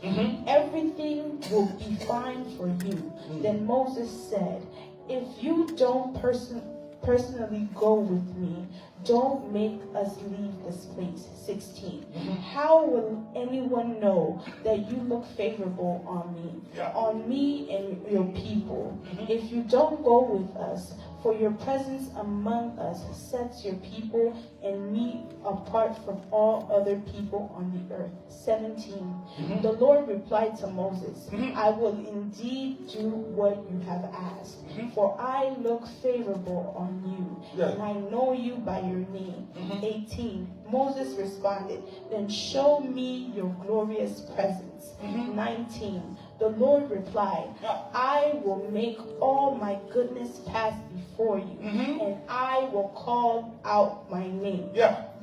Everything will be fine for you. Then Moses said, if you don't personally go with me, don't make us leave this place. 16. How will anyone know that you look favorable on me and your people, if you don't go with us? For your presence among us sets your people and me apart from all other people on the earth. 17. The Lord replied to Moses, I will indeed do what you have asked, for I look favorable on you, and I know you by your name. 18. Moses responded, then show me your glorious presence. 19. The Lord replied, I will make all my goodness pass before you, and I will call out my name,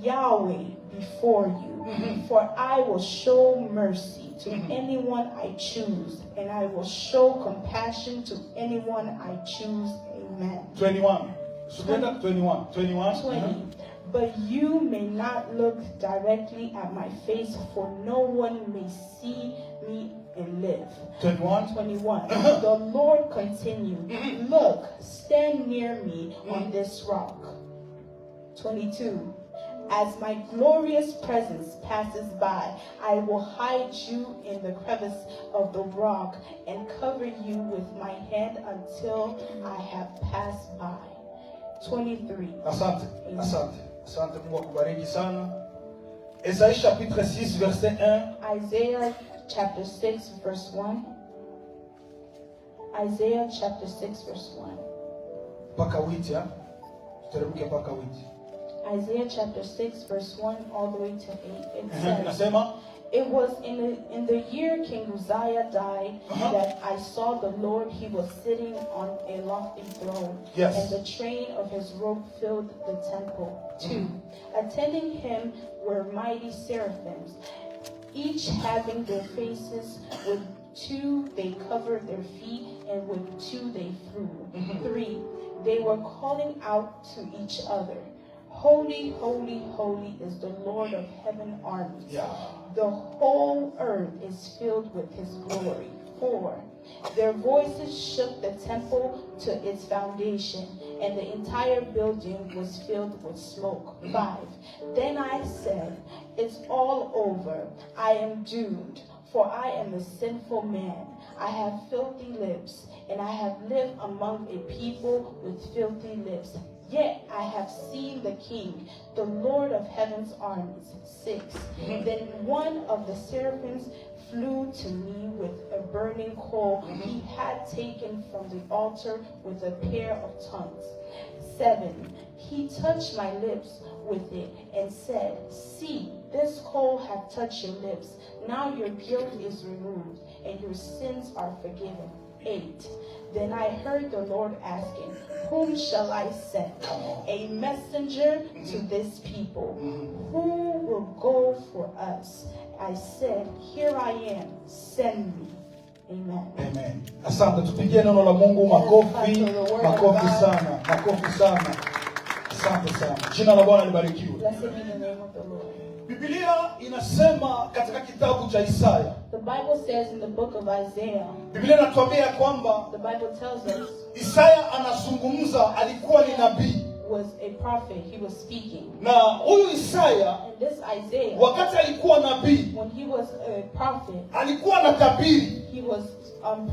Yahweh, before you. For I will show mercy to anyone I choose, and I will show compassion to anyone I choose. Amen. 21. 20. But you may not look directly at my face, for no one may see me and live. 21. The Lord continued, look, stand near me on this rock. 22. As my glorious presence passes by, I will hide you in the crevice of the rock and cover you with my hand until I have passed by. 23. Asante Mungu akubariki sana. Isaïe chapitre 6 verset 1. Isaiah chapter 6 verse 1. Isaiah chapter 6 verse 1. Paka witi ha. Tuteremke paka witi. Isaiah chapter 6 verse 1 all the way to 8. It says, Nasema it was in the year King Uzziah died that I saw the Lord. He was sitting on a lofty throne, and the train of his robe filled the temple. 2. Attending him were mighty seraphims, each having their faces. With 2 they covered their feet, and with 2 they flew. 3. They were calling out to each other, Holy, holy, holy is the Lord of heaven armies. The whole earth is filled with his glory. 4. Their voices shook the temple to its foundation, and the entire building was filled with smoke. 5. Then I said, it's all over. I am doomed, for I am a sinful man. I have filthy lips, and I have lived among a people with filthy lips. Yet I have seen the King, the Lord of heaven's armies. 6. Then one of the seraphims flew to me with a burning coal he had taken from the altar with a pair of tongues. 7. He touched my lips with it and said, see, this coal hath touched your lips. Now your guilt is removed and your sins are forgiven. 8. Then I heard the Lord asking, whom shall I send? A messenger to this people. Who will go for us? I said, here I am, send me. Amen. Amen. Asante, tupigie neno la Mungu makofi, makofi sana, makofi sana. Asante sana. Jina la Bwana libarikiwe. Blessed be the name of the Lord. Biblia inasema katika kitabu cha Isaya. The Bible says in the book of Isaiah. Biblia inatuambia kwamba The Bible tells us Isaya anazungumza, alikuwa ni nabii. Was a prophet. He was speaking. Na huyu Isaya, and this Isaiah, wakati alikuwa nabii, when he was a prophet, alikuwa anatabiri, he was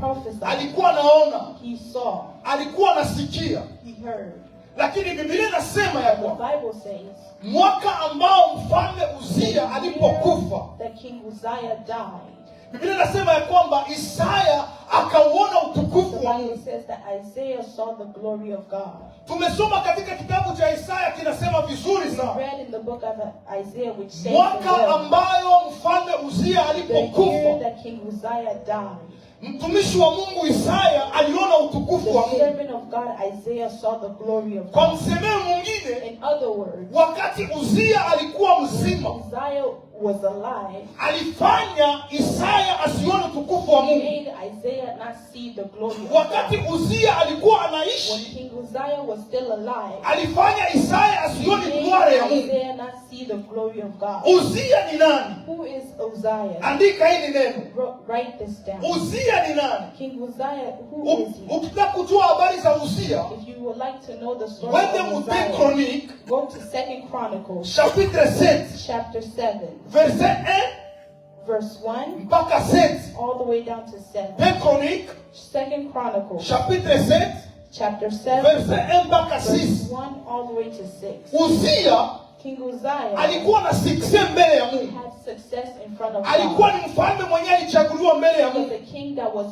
prophesying. Alikuwa anaona, he saw, alikuwa anasikia, he heard. Lakini Biblia inasema ya kwamba the Bible says, mwaka ambao mfalme Uzia alipokufa, that King Uzziah died, Biblia inasema ya kwamba Isaya akauona utukufu wa Mungu. The Bible says that Isaiah saw the glory of God. Tumesoma katika kitabu cha Isaya, kinasema vizuri sana. Read in the book of Isaiah, which says mwaka ambayo mfalme Uzia alipokufa, the year that King Uzziah died, mtumishi wa Mungu Isaya aliona utukufu wa the Mungu. servant of God Isaiah saw the glory of Kwa God. msemeo mwingine, In other words, wakati Uzia alikuwa mzima, Uzziah was alive, alifanya Isaya asione utukufu wa he Mungu. made Isaiah not see the glory of Wakati God. Uzia alikuwa When anaishi, King Uzziah was still alive, alifanya Isaya he asione made glory ya Mungu. Isaiah not see the glory of God. Uzia ni nani? Who is Uzziah? Andika hili neno. Write this down. Uzia ni nani? King Uzziah, who is he? Ukitaka kujua habari za Uzia, If you would like to know the story wende of mu Uzziah, Chronique, go to 2 Chronicles, chapitre 7, chapter 7, verset 1 verse 1, mpaka 7. all the way down to 7. 2 Chronique, 2 Chronicles, chapitre 7, chapter 7, verset 1 mpaka verse 6. 1 all the way to 6. Uzia King Uzziah alikuwa na success mbele ya Mungu. had success in front of Alikuwa God. ni mfalme mwenyewe alichaguliwa mbele ya He was Mungu. a king that was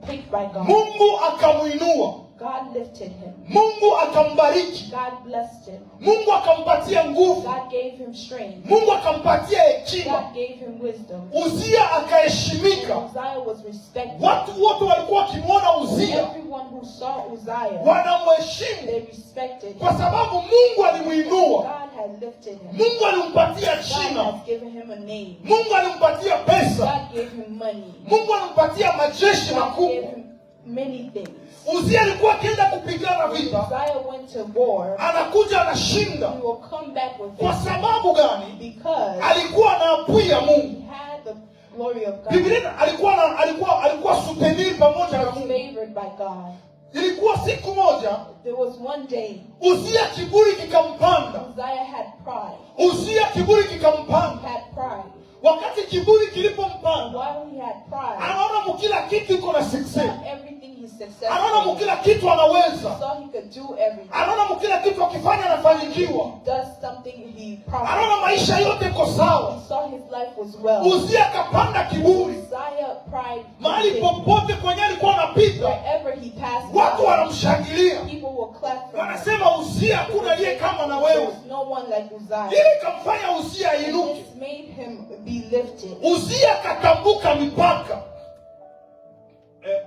picked by God. Mungu akamuinua. God lifted him. Mungu akambariki. God blessed him. Mungu akampatia nguvu. God gave him strength. Mungu akampatia hekima. God gave him wisdom. Uzia akaheshimika. Uzziah was respected. Watu wote walikuwa wakimwona Uzia Everyone who saw Uzziah, wanamheshimu they respected kwa him. sababu Mungu alimuinua. God had lifted him. Mungu alimpatia God jina. has given him a name. Mungu alimpatia pesa. God gave him money. Mungu alimpatia majeshi God gave makubwa. him many things. Uzia alikuwa akienda kupigana When vita, Uzziah went to war, anakuja anashinda. he will come back with Kwa victory sababu gani? because Alikuwa na apui ya Mungu. he had the glory of God. Biblia alikuwa soutenir pamoja He na was Mungu. favored by God. Ilikuwa siku moja There was one day Uzia kiburi kikampanda. Uzziah had pride. Uzia kiburi kikampanda. He had pride. Wakati kiburi kilipompanda, While he had pride, anaona mkila kitu iko na success. everything he successful. Anaona in. mkila kitu anaweza. He saw he could do everything. Anaona mkila kitu akifanya anafanikiwa. He does something, he Anaona prospers. maisha yote iko sawa. He saw his life was well. Uzia akapanda kiburi. Uzziah pride. Mahali popote kwenye alikuwa anapita, Wherever he passed, watu by, wanamshangilia. people will clap for him. Wanasema Uzia hakuna aliye kama na wewe. There's no one like Uzziah. Ile ikamfanya Uzia And ainuke. this made him be lifted. Uzia akatambuka mipaka.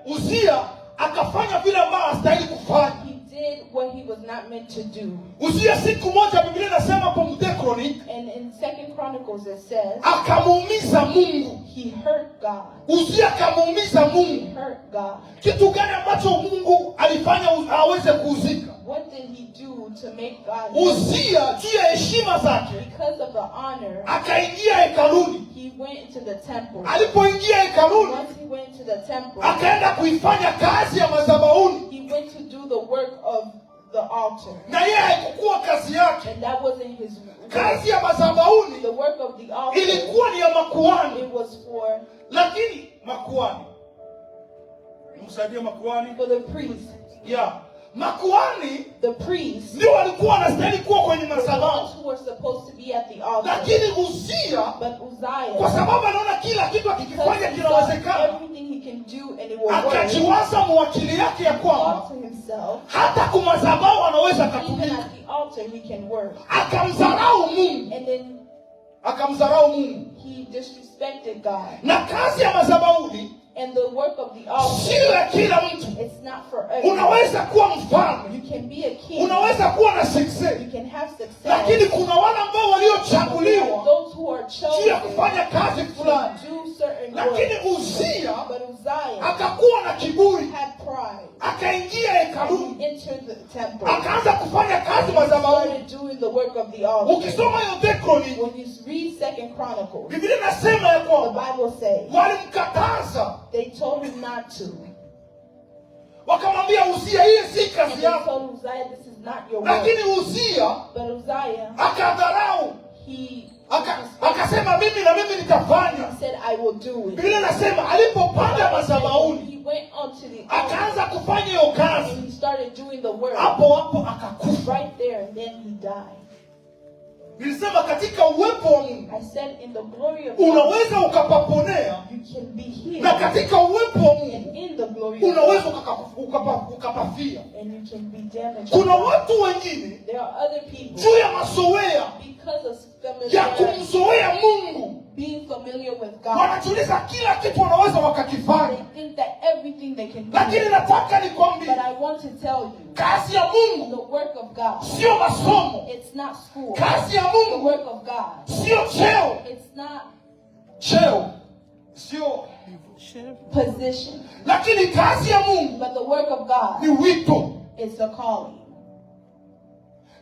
Uzia akafanya vile ambavyo hastahili kufanya. He did what he was not meant to do. Uzia siku moja, Biblia inasema hapo Chronique, And in 2 Chronicles it says, akamuumiza Mungu. he hurt God. Uzia akamuumiza He Mungu. hurt God. Kitu gani ambacho Mungu alifanya aweze kuuzika? What did he do to make God? Uzia juu ya heshima zake Because of the honor, akaingia hekaluni. he went into the temple. Alipoingia hekaluni, Once he went to the temple, akaenda kuifanya kazi ya madhabahuni, he went to do the work of the altar. na yeye haikuwa kazi yake. And that wasn't his work. Kazi ya madhabahuni The work of the altar, ilikuwa ni ya makuhani, it was lakini makuhani, msaidie makuhani, for the priest. ya makuhani The priests, ndio walikuwa wanastahili kuwa kwenye the ones madhabahu, who were supposed to be at the altar. lakini Uzia, But Uzziah, kwa sababu anaona kila kitu because akikifanya he saw kinawezekana, everything he can do and it will work, akajiwaza mwakili yake ya kwamba thought to himself, hata kumadhabahu anaweza even akatumika. at the altar he can work. Akamdharau Mungu, And then akamdharau Mungu. he disrespected God. Na kazi ya madhabahuni And the work of the altar, sio ya kila mtu. it's not for everyone. Unaweza kuwa mfalme, You can be a king, unaweza kuwa na success, you can have success, lakini kuna wale ambao waliochaguliwa those who are juu ya chosen kufanya kazi fulani. to do certain Lakini work. Uzia But Uzziah akakuwa na kiburi, had pride. akaingia And hekaluni, he entered the temple. Akaanza kufanya kazi He madhabahuni. started doing the work of the altar. Ukisoma hiyo Deuteronomy, When you read 2 Chronicles, Biblia inasema ya the kwamba Bible says walimkataza, they told him not to. wakamwambia Uzia, hii si And kazi they yako. told Uzziah, this is not your work. Lakini Uzia But Uzziah, akadharau, he akasema mimi na mimi nitafanya. said, I will do it. Biblia inasema alipopanda madhabahuni He went onto the altar akaanza kufanya hiyo kazi, and he started doing the work. hapo hapo akakufa. Right there, and then he died. Nilisema katika uwepo wa Mungu I said, in the glory of God, unaweza ukapaponea, you can be healed. na katika uwepo wa Mungu And in the glory of unaweza God, ukapafia. and you can be damaged. Kuna watu wengine There are other people, juu ya mazoea because of ya familiarity, kumzoea Mungu, being familiar with God, wanajiuliza kila kitu wanaweza they wakakifanya. think that everything they can do. Lakini nataka nikwambie, But I want to tell you, kazi ya the Mungu work of God, sio masomo. it's not school. Kazi ya The Mungu work of God, sio cheo. it's not Cheo sio, position. lakini kazi ya Mungu But the work of God ni wito. is a calling.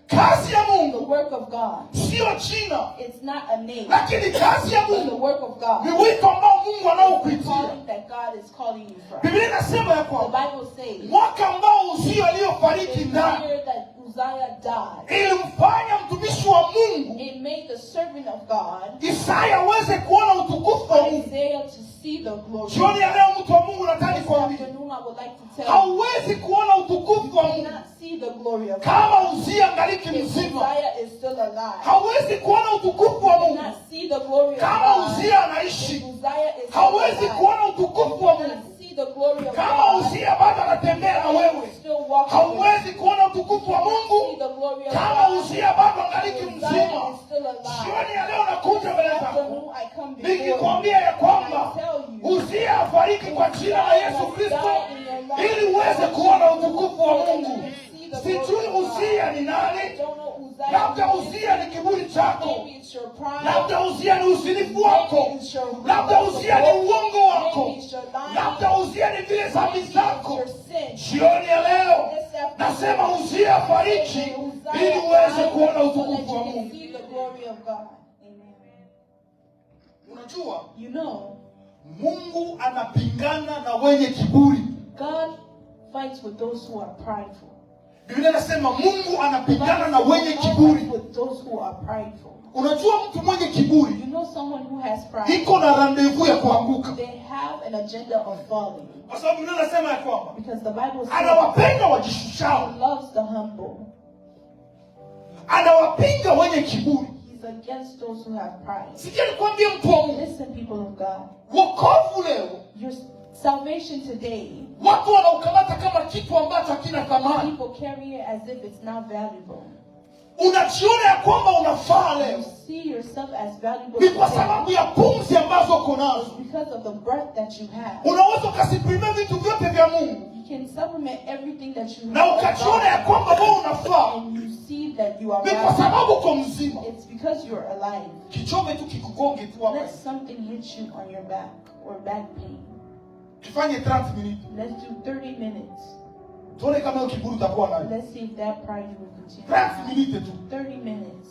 Kazi ya The Mungu work of God, sio jina, it's not a name. lakini kazi ya But the Mungu work of God, ni wito ambao Mungu the anaokuitia. calling that God is calling you from. Biblia inasema ya The kwamba Bible says, mwaka ambao Uzia aliyofariki the ndani year that Uzziah died, ilimfanya mtumishi wa Mungu it made the servant of God, Isaya aweze kuona utukufu wa Mungu. Isaiah, to see the glory. Jioni ya leo mtu wa Mungu nataka This nikwambie, afternoon, I would like to tell you, hauwezi kuona utukufu wa you Mungu cannot see the glory of God. kama Uzia ngaliki If mzima. Uzziah is still alive, Hauwezi kuona utukufu wa you Mungu cannot see the glory of kama God. Uzia If anaishi. Uzziah is still Hauwezi alive, kuona utukufu wa you Mungu cannot see the glory of kama God. Uzia bado anatembea na wewe. Still walking with you. Hauwezi kuona utukufu wa See Mungu the glory of kama God. Uzia bado angaliki Uzziah mzima. is still alive. Jioni ya leo nakuja mbele zako Afternoon, I come before you. nikikwambia ya kwamba I tell you, Uzia afariki kwa jina la Yesu Kristo ili uweze kuona utukufu wa Mungu. Sijui Uzia ni nani. I don't know Uzziah. Labda Uzia ni kiburi chako, Maybe it's your pride. labda Uzia ni usinifu wako, Maybe it's your labda Uzia ni uongo wako, Maybe it's your lying. labda Uzia ni vile dhambi Maybe it's zako. your sin. Jioni ya leo This afternoon, nasema Uzia afariki ili uweze kuona so that utukufu wa you can Mungu. see the glory of God. Amen. Unajua You know, Mungu anapingana na wenye kiburi. God fights with those who are prideful. Biblia inasema Mungu anapingana na God wenye fights kiburi. with those who are prideful. Unajua mtu mwenye kiburi You know someone who has pride, iko na randevu ya kuanguka, they have an agenda of falling. kwa sababu Biblia inasema ya kwamba Because the Bible says anawapenda wajishushao, He loves the humble. anawapinga wenye kiburi. He's against those who have pride. Sikia nikwambie mtu wa Mungu, Listen, people of God. wokovu leo Your salvation today, watu wanaukamata kama kitu ambacho hakina thamani. people carry it as if it's not valuable. Unajiona ya kwamba unafaa leo You see yourself as valuable ni kwa today sababu ya pumzi ambazo uko nazo. because of the breath that you have. Unaweza ukasiprime vitu vyote vya Mungu You can supplement everything that you na have ukajiona ya kwamba wewe unafaa, and you see that you are ni kwa valuable. sababu uko mzima. It's because you're alive. Kichome tu kikugonge tu hapa, Let something hit you on your back or back pain. tufanye 30 minutes Let's do 30 minutes. tuone kama hiyo kiburi utakuwa nayo. Let's see if that pride will continue. 30 minutes tu, 30 minutes.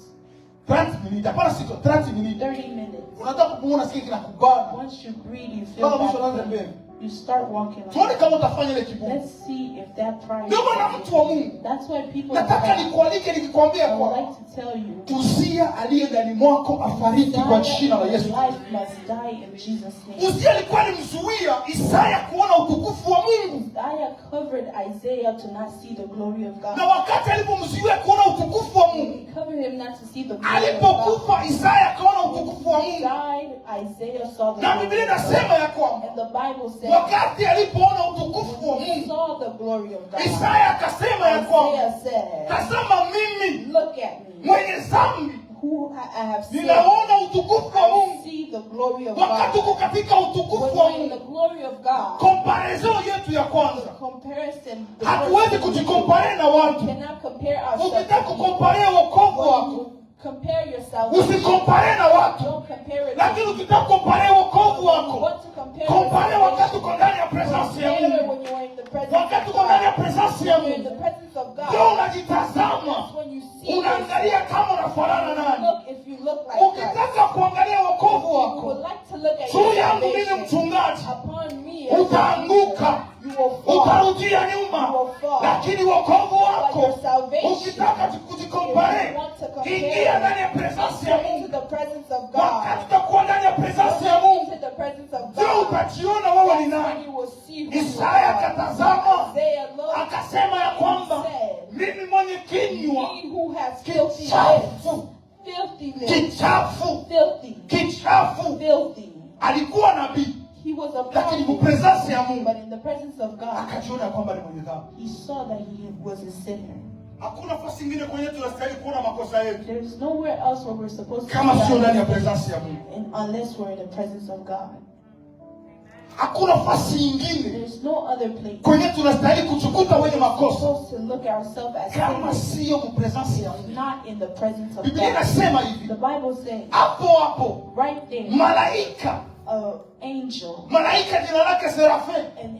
30 minutes, hapana siko 30 minutes. 30 minutes. Unataka kumuona sikia kinakubana, Once you breathe, you feel Baba, mwisho anaanza that mbele. pain. You start walking tuone like kama utafanya ile kiburi. Let's see if that pride. Ndio maana mtu wa Mungu, That's why people. nataka nikualike nikikwambia I would kwa like to tell you. Uzia aliye ndani mwako afariki kwa jina la Yesu. Life must die in Jesus' name. Uzia alikuwa alimzuia Isaya kuona utukufu wa Mungu, Isaiah covered Isaiah to not see the glory of God. na wakati alipomzuia kuona utukufu wa Mungu, He covered him not to see the glory of God. alipokufa Isaya akaona utukufu wa He Mungu. died, Isaiah saw the Na glory Biblia of God. inasema ya kwamba And the Bible says wakati alipoona utukufu wa he Mungu, saw the glory of God. Isaya akasema ya kwamba Isaiah said, tazama mimi look at me, mwenye dhambi who I have sinned. ninaona utukufu wa I Mungu. see the glory of Wakati God. uko katika utukufu When wa we're in the Mungu, glory of God, comparison yetu ya kwanza, comparison, the hatuwezi person kujikompare na watu. cannot compare ourselves. Ukitaka kukomparea wokovu When wako, you compare yourself, usikompare na watu. don't compare it Lakini to ukitaka kukomparea wokovu wako, what to compare kompare yourself wakati to. uko ndani ya presence ya Compare Mungu. when you are in the presence Wakati of uko ndani ya presence ya in the Mungu, presence of God, ndio unajitazama, that's when you see unaangalia kama unafanana nani. look if you look like Christ. Ukitaka kuangalia wokovu You would wako like to look at juu your yangu mimi salvation mchungaji, upon me, as utaanguka, you will fall. utarudia nyuma, lakini wokovu But wako your salvation, ukitaka kujikompare, ingia ndani ya presence ya into Mungu. the presence of Wakati God, utakuwa ndani ya presence ya Mungu, into the presence of ndio God, utajiona wewe ni when nani. you will see who you Isaya are. akatazama Isaiah looked, akasema ya kwamba mimi mwenye kinywa he who has filthy lips, kichafu, filthy lips, kichafu, filthy, kichafu. filthy. Alikuwa nabii, He was a lakini prophet, mupresence ya Mungu but in the presence of God, akajiona kwamba ni mwenye dhambi. He saw that he was a sinner. Hakuna nafasi nyingine kwenye tunastahili kuona makosa yetu There is nowhere else where we're supposed to kama sio ndani ya be presence ya Mungu. and unless we're in the presence of God. Hakuna nafasi nyingine There's no other place kwenye tunastahili kuchukuta wenye we're makosa supposed to look at ourselves as kama sinners, sio mupresence ya Mungu. not in the presence of Biblia God. inasema hivi, The Bible says, hapo hapo right there, malaika an jina lake Serafe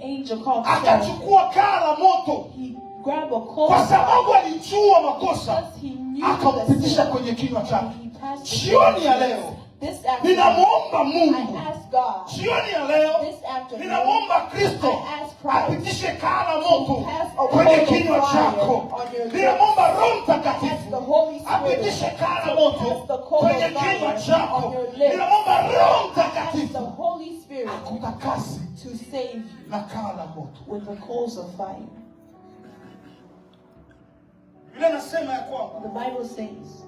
angel called Seraphim, akachukua kaa la moto, he grabbed a coal kwa sababu alijua makosa, because he knew the akampitisha sin, kwenye kinywa chake. and he passed the Jioni ya leo This afternoon, ninamwomba I Mungu, ask God, jioni ya leo this afternoon, ninamwomba Kristo I ask Christ apitishe kaa la moto pass a kwenye coal of kinywa fire chako. on your lips. Ninamwomba Roho I ask the Mtakatifu Holy Spirit apitishe kaa la to moto pass the coal kwenye of kinywa fire chako. on your lips. Ninamwomba Roho I ask the Mtakatifu Holy Spirit akutakase to save you na kaa la moto. with the coals of fire. Biblia inasema ya kwamba The Bible says,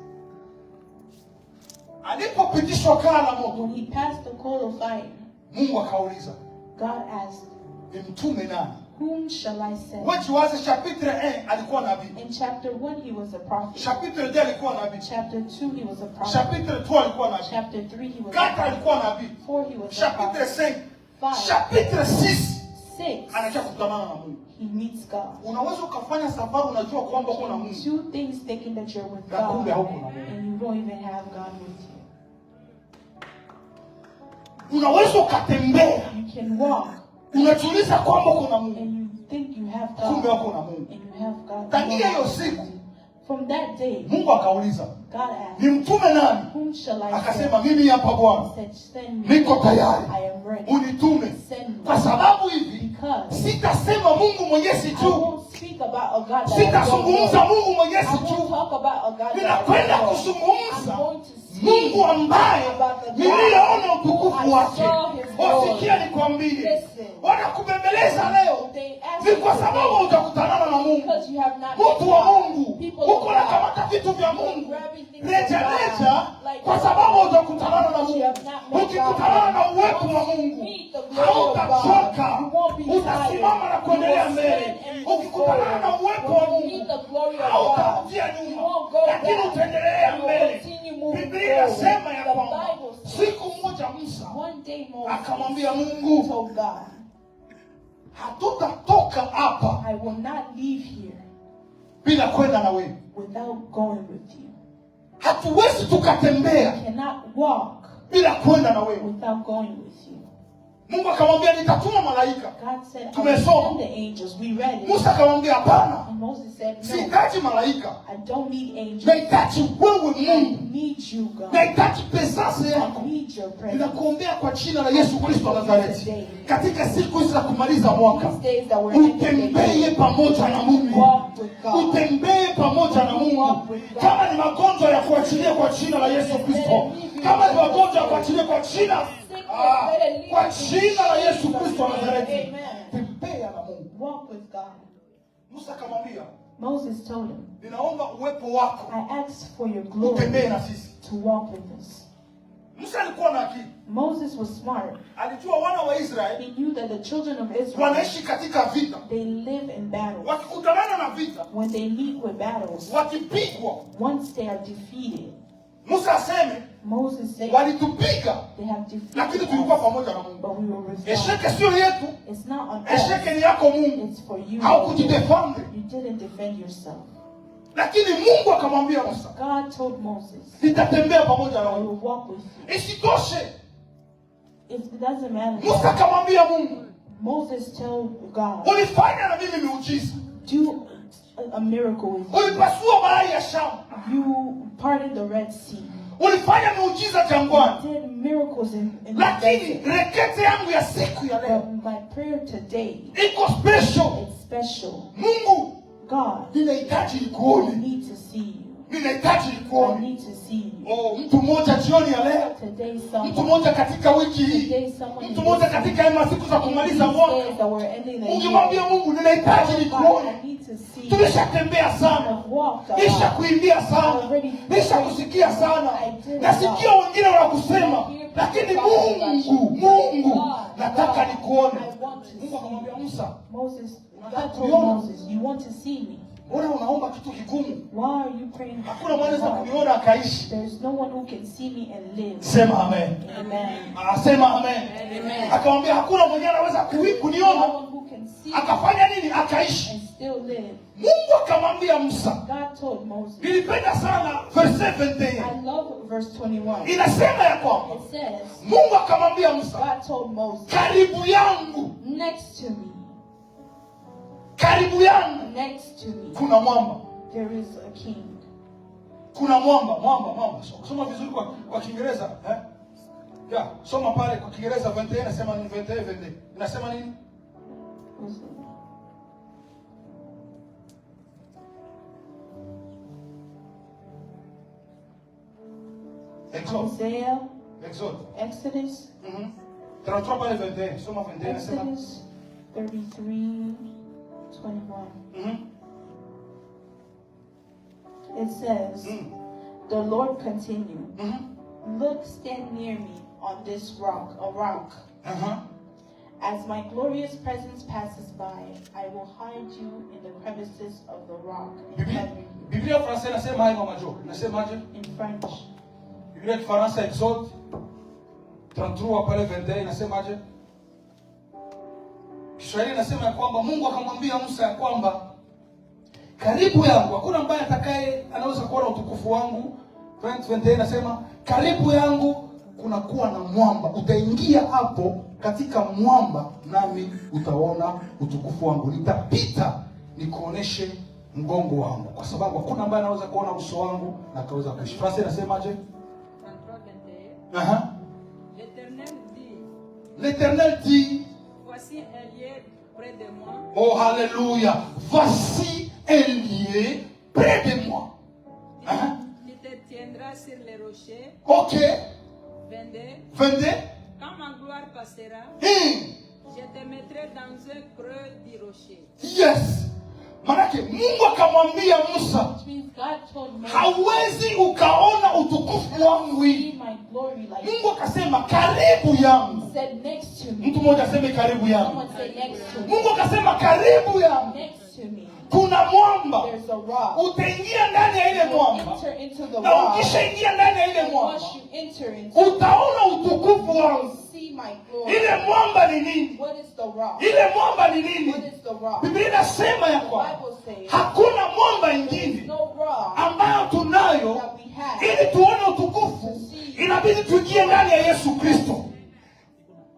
alipopitishwa kaa la moto, when he passed the coal of fire, Mungu akauliza, God asked, nimtume nani? whom shall I send? Wewe wazi, chapitre 1 alikuwa nabii, In chapter 1, he was a prophet. chapitre 2 alikuwa nabii, Chapter 2, he was a prophet. chapitre 3 alikuwa nabii, Chapter 3, he was a 4 prophet. alikuwa nabii, 4, he was a chapitre prophet. 5, 5, chapitre 6 6, anakia kutanana na Mungu. he meets God. Unaweza ukafanya safari unajua kwamba uko na Mungu, Two things thinking that you're with na God, kumbe hauko na Mungu. and you don't even have God with you. Unaweza ukatembea You can walk, unajiuliza kwamba uko na Mungu, and you think you have kumbe God, hauko na Mungu. and you have God. Tangia hiyo siku From that day, Mungu akauliza, God asked, nimtume nani? whom shall I Akasema, send? mimi hapa Bwana, He said, send me. niko tayari, I am ready. unitume. Send me. Kwa sababu hivi Because sitasema Mungu mwenyezi I tu, won't speak about a God that I don't sitazungumza know. Mungu I mwenyezi won't tu, talk about a God that I ninakwenda don't know. kuzungumza I'm going to speak Mungu ambaye about the God niliona utukufu I wake. saw his glory. Wasikia nikwambie, Listen. wanakubembeleza leo They ask ni you kwa sababu today utakutanana na Mungu. because you have not Mtu wa Mungu, people uko of God. nakamata vitu vya Mungu Grabbing things reja of God, reja, like kwa sababu utakutanana na you Mungu. have not met Ukikutanana na God. uwepo wa Once you Mungu, meet the glory of hautachoka, God, you won't be utasimama tired. na kuendelea You will mbele. stand and move Ukikutanana na forward. uwepo wa When you Mungu, meet the glory of God, hautarudia you nyuma, won't go lakini back. utaendelea You will mbele. continue moving Biblia inasema forward. ya The kwamba Bible says, siku moja Musa one day Moses akamwambia Mungu, told God, hatutatoka hapa I will not leave here bila kwenda na wewe. without going with you. Hatuwezi tukatembea I cannot walk bila kwenda na wewe. without going with you. Mungu akamwambia, nitatuma malaika. God said, I will Tumesoma. send the angels. We read it. Musa akamwambia, hapana, And Moses said, no, sihitaji malaika, I don't need angels. nahitaji wewe I Mungu, need you, God. nahitaji presence yako. I need your presence. Ninakuombea kwa jina la Yesu Kristo wa Nazareti, katika siku hizi za kumaliza mwaka, These days that we're in utembee today, pamoja na Mungu, walk with God. utembee pamoja na Mungu. Kama ni magonjwa ya kuachilia kwa jina la Yesu Kristo, kama ni magonjwa ya kuachilia kwa jina kwa jina la Yesu Kristo wa Nazareti, tembea na Mungu. Walk with God. Musa akamwambia, Moses told him, ninaomba uwepo wako I asked for your glory utembee na sisi. to walk with us. Musa alikuwa na akili, Moses was smart. alijua wana wa Israeli He knew that the children of Israel, wanaishi katika vita, they live in battles. wakikutanana na vita, When they meet with battles, wakipigwa, once they are defeated, Musa aseme Moses said, walitupiga, they have defeated lakini tulikuwa us, pamoja na Mungu. but we were with God. Esheke sio yetu, It's not on esheke us, ni yako Mungu. it's for you. Haukujidefend, You didn't defend yourself. lakini Mungu akamwambia Musa, God told Moses, nitatembea pamoja na I wewe. will walk with you. Isitoshe, If it doesn't matter, Musa akamwambia Mungu, Moses told God, ulifanya na mimi miujiza, do a miracle with me. ulipasua bahari ya Shamu, You parted the Red Sea. ulifanya miujiza jangwani. You did miracles in the Lakini desert. rekete yangu ya siku ya leo But my prayer today, iko special. it's special. Mungu, God, ninahitaji I nikuone, need to see you. ninahitaji I nikuone. need to see you. Oh, mtu mmoja jioni ya leo, Today, mtu someone. mmoja katika wiki hii, Today, someone. mtu mmoja katika hema siku za kumaliza These mwaka, days that we're ending the ungemwambia year. Mungu, ninahitaji God, nikuone. I need to see you. Tumeshatembea sana, I've walked a nisha lot. kuimbia sana, nisha kusikia sana, nasikia wengine wanakusema, lakini Mungu, nataka nikuone. Mungu akamwambia Musa, Moses, God told Moses, you want to see me. mbona unaomba kitu kigumu? Why are you praying? Hakuna mwana za kuniona akaishi. There's no one who can see me and live. Sema amen. Amen. Sema amen. Amen. Akamwambia hakuna mwenye anaweza No kuniona one who can see me akafanya nini? Akaishi. and still live. Mungu akamwambia Musa, God told Moses. nilipenda sana verse 17. I love verse 21. Inasema ya kwamba It says, Mungu akamwambia Musa, God told Moses, karibu yangu, next to me, karibu yangu next to me, kuna mwamba. there is a king. Kuna mwamba. Soma vizuri kwa Kiingereza, eh? Ya, soma pale kwa Kiingereza 21 inasema nini? 21 inasema nini? Exodus. 33 pale 21. Soma 21 inasema. Exodus 33:21. It says, the Lord continued, look, stand near me on this rock, a rock. As my glorious presence passes by, I will hide you in the crevices of the rock and cover you. Biblia Francais inasema hayo majo. Inasemaje? In French. Biblia Kifaransa Exode 33 pale 21 inasemaje? Kiswahili inasema ya kwamba Mungu akamwambia Musa ya kwamba karibu yangu hakuna ambaye anaweza kuona utukufu wangu. 21 inasema karibu yangu kuna kuwa na mwamba, utaingia hapo katika mwamba nami utaona utukufu wangu, nitapita nikuoneshe mgongo wangu, kwa sababu hakuna ambaye anaweza kuona uso wangu na akaweza kuishi. Fransa inasemaje? L'Éternel dit, voici un lieu près de moi. Oh alléluia, voici un lieu près de moi. Tu te tiendras sur les rochers. Ok. 22. Quand ma gloire passera, je te mettrai dans un creux du rocher. Yes. Manake Mungu akamwambia Musa, hauwezi ukaona utukufu wangu hivi. Mungu akasema karibu yangu. Mtu mmoja aseme karibu yangu. Mungu akasema karibu yangu. Kuna mwamba. Utaingia ndani ya ile mwamba. Na ukishaingia ndani ya ile mwamba, utaona utukufu wangu. Ile mwamba ni nini? Ile mwamba ni nini? Biblia inasema ya kwamba hakuna mwamba ingine ambayo tunayo ili tuone utukufu. Inabidi tuingie ndani ya Yesu Kristo.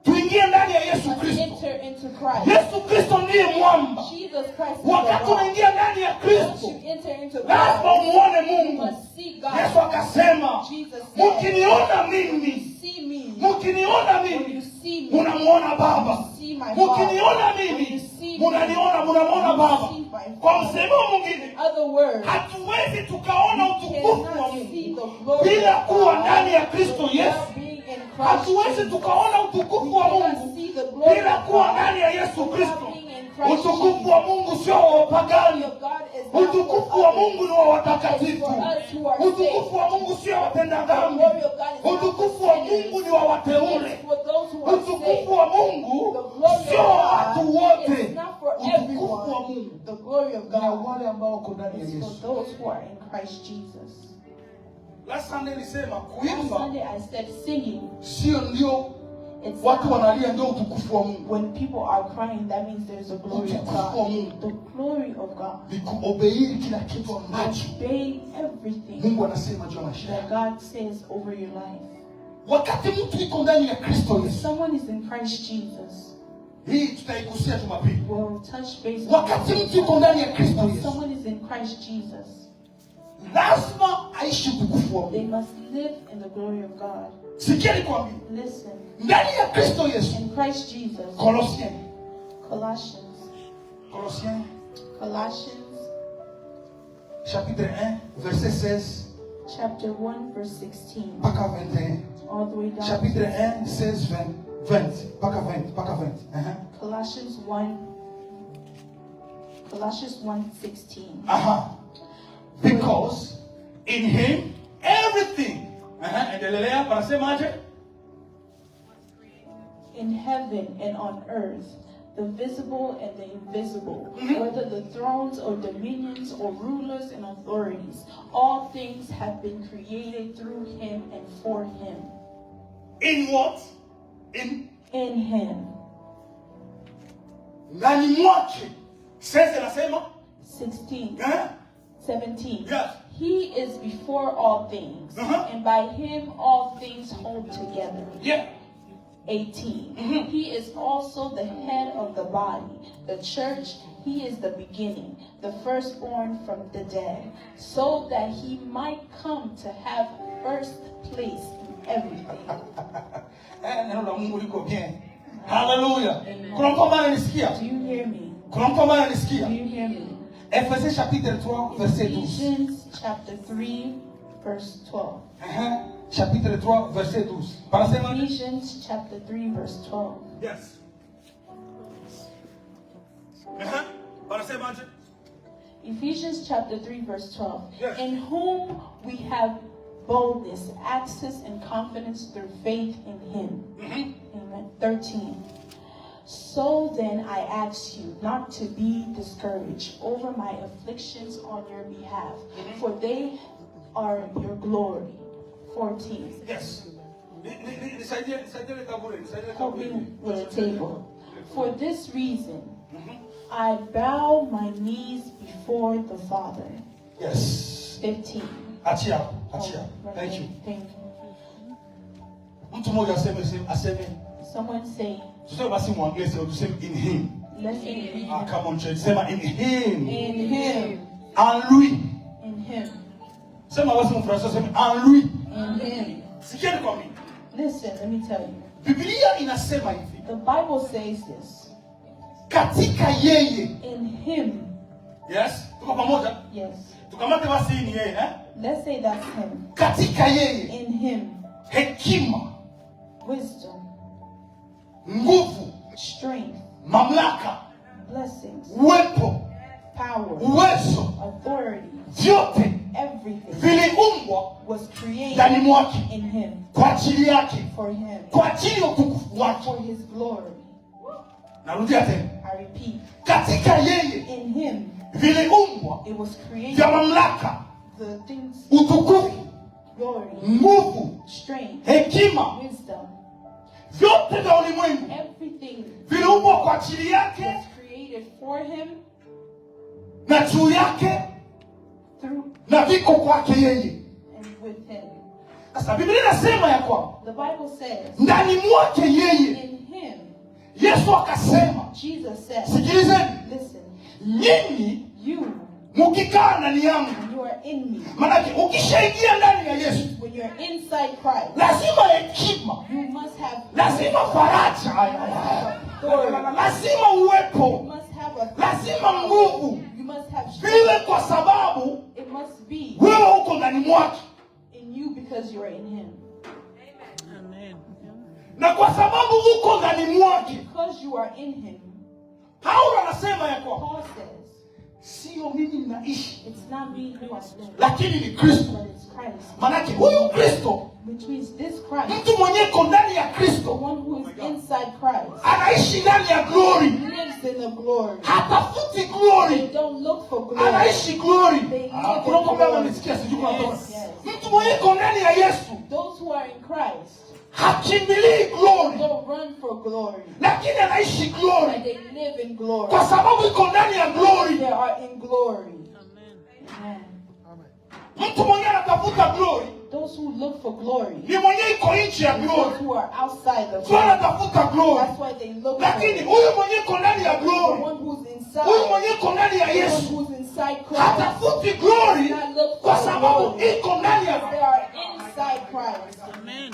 Tuingie ndani ya Yesu Kristo. Yesu Kristo ndiye mwamba. Wakati unaingia ndani ya Kristo, lazima umuone Mungu. Yesu akasema, mkiniona mimi, munamuona Baba. Mkiniona mimi, munamuona Baba. Kwa msemo mwingine, hatuwezi tukaona utukufu wa Mungu bila kuwa ndani ya Kristo Yesu. Hatuwezi tukaona utukufu wa Mungu bila kuwa ndani ya Yesu Kristo. Utukufu wa Mungu sio wa wapagani. Utukufu wa Mungu ni wa watakatifu. Utukufu wa Mungu sio wa watenda dhambi. Utukufu wa Mungu ni wa wateule. Utukufu wa Mungu sio wa watu wote. Utukufu wa Mungu ni wale ambao wako ndani ya Yesu. Last Sunday nilisema kuimba sio ndio watu wanalia ndio utukufu wa Mungu. When people are crying, that means there's a glory of God. The glory of God. Ni kuobei kila kitu ambacho obey everything Mungu anasema juu ya maisha that God says over your life. Wakati mtu yuko ndani ya Kristo Yesu, someone is in Christ Jesus, Hii tutaigusia Jumapili. We'll touch base Wakati mtu yuko ndani ya Kristo when Yesu, someone is in Christ Jesus, lazima aishi utukufu wa they Mungu. must live in the glory of God. Sikia nikwambie. Listen, Ndani ya Kristo Yesu. in Christ Jesus, Colossiens. Colossians chapitre 1 verset 16 chapter 1 verse 16 mpaka 21. all the way down Chapitre to 1 16 20 mpaka 20. Colossians 1:16. Because in him everything. Endelea parasemaje? In heaven and on earth, the visible and the invisible, whether the thrones or dominions or rulers and authorities, all things have been created through him and for him. In what? In him. Ndani mwake. Sasa nasema 16. 17. Yes. He is before all things, and by him all things hold together. Yeah. 18. He is also the head of the body, the church. He is the beginning, the firstborn from the dead, so that he might come to have first place in everything. Neno la Mungu liko bien. Hallelujah. Kuna mtu ambaye ananisikia? Do you hear me? Kuna mtu ambaye Do ananisikia? you hear me? Ephésiens chapitre 3 verset 12. Ephesians chapter 3 verse 12. Chapitre 3 verset 12. Parasema? Ephesians chapter 3 verse 12. Yes. Parasemaje? Ephesians chapter 3 verse 12. Yes. In whom we have boldness, access, and confidence through faith in him. Amen. 13. So then I ask you not to be discouraged over my afflictions on your behalf, for they are your glory. 14. Yes. Help me with a table. For this reason, I bow my knees before the Father. Yes. 15. Achia. Oh, Thank you. Thank you. Mtu mmoja aseme. Someone say, Tuseme basi muanglese tuseme in him. let's say in him. Come on church. Sema in him. In him. En lui. In him. Sema basi mfrasa sema en lui. In him. Sikia nikwambie. Listen, let me tell you. Biblia inasema hivi. The Bible says this. Katika yeye. In him. Yes. Tuko pamoja? Yes. Tukamate basi ni yeye, Let's say that's him. Katika yeye. In him. Hekima, Wisdom. nguvu, Strength. mamlaka, Blessings. uwepo, Power. uwezo, Authority. vyote Everything viliumbwa was created ndani mwake in him. kwa ajili yake, For him. kwa ajili ya utukufu wake. For his glory. Narudia tena. I repeat. Katika yeye In him. viliumbwa It was created. vya mamlaka, The things. utukufu, Glory. nguvu, Strength. hekima, Wisdom. vyote vya ulimwengu Everything viliumbwa kwa ajili yake was created for him, na juu yake through, na viko kwake yeye. and with him. Sasa Biblia inasema ya kwamba The Bible says, ndani mwake yeye in him, Yesu akasema, Jesus said, sikilizeni, listen, nyinyi you, mkikaa ndani yangu, when you are in me, maanake ukishaingia ndani ya Yesu when you are inside Christ, lazima hekima, you must have lazima faraja, lazima you uwepo, must have a lazima nguvu, you must have vile strength. kwa sababu It must be wewe uko ndani mwake, in you because you are in him. na kwa sababu uko ndani mwake, Because you are in him, Paulo anasema ya kwamba Paul says, sio mimi ninaishi, it's not me who has lived, lakini ni Kristo. but it's Christ. Maanake huyu Kristo, Which means this Christ, mtu mwenye iko ndani ya the Kristo, one who is inside Christ, anaishi ndani ya glory, lives in the glory. hatafuti They glory, don't look for glory. anaishi glory. They live Kuna in mtu ambaye glory. ananisikia, sijui kuna mtu. Yes, yes. Mtu mwenye iko ndani ya Yesu Those who are in Christ hakimbilii glory, don't run for glory, lakini anaishi glory but they live in glory. kwa sababu iko ndani ya glory. They are in glory. Amen. Mtu mwenye anatafuta glory Those who look for glory. Ni mwenye iko nje ya Those glory. who are outside the Sio glory. anatafuta glory. That's why they look for Lakini it. huyu mwenye iko ndani ya The glory. one who's inside. Huyu mwenye iko ndani ya The one Yesu. who's inside Christ. Hatafuti glory kwa sababu iko ndani ya They are inside Christ. Amen.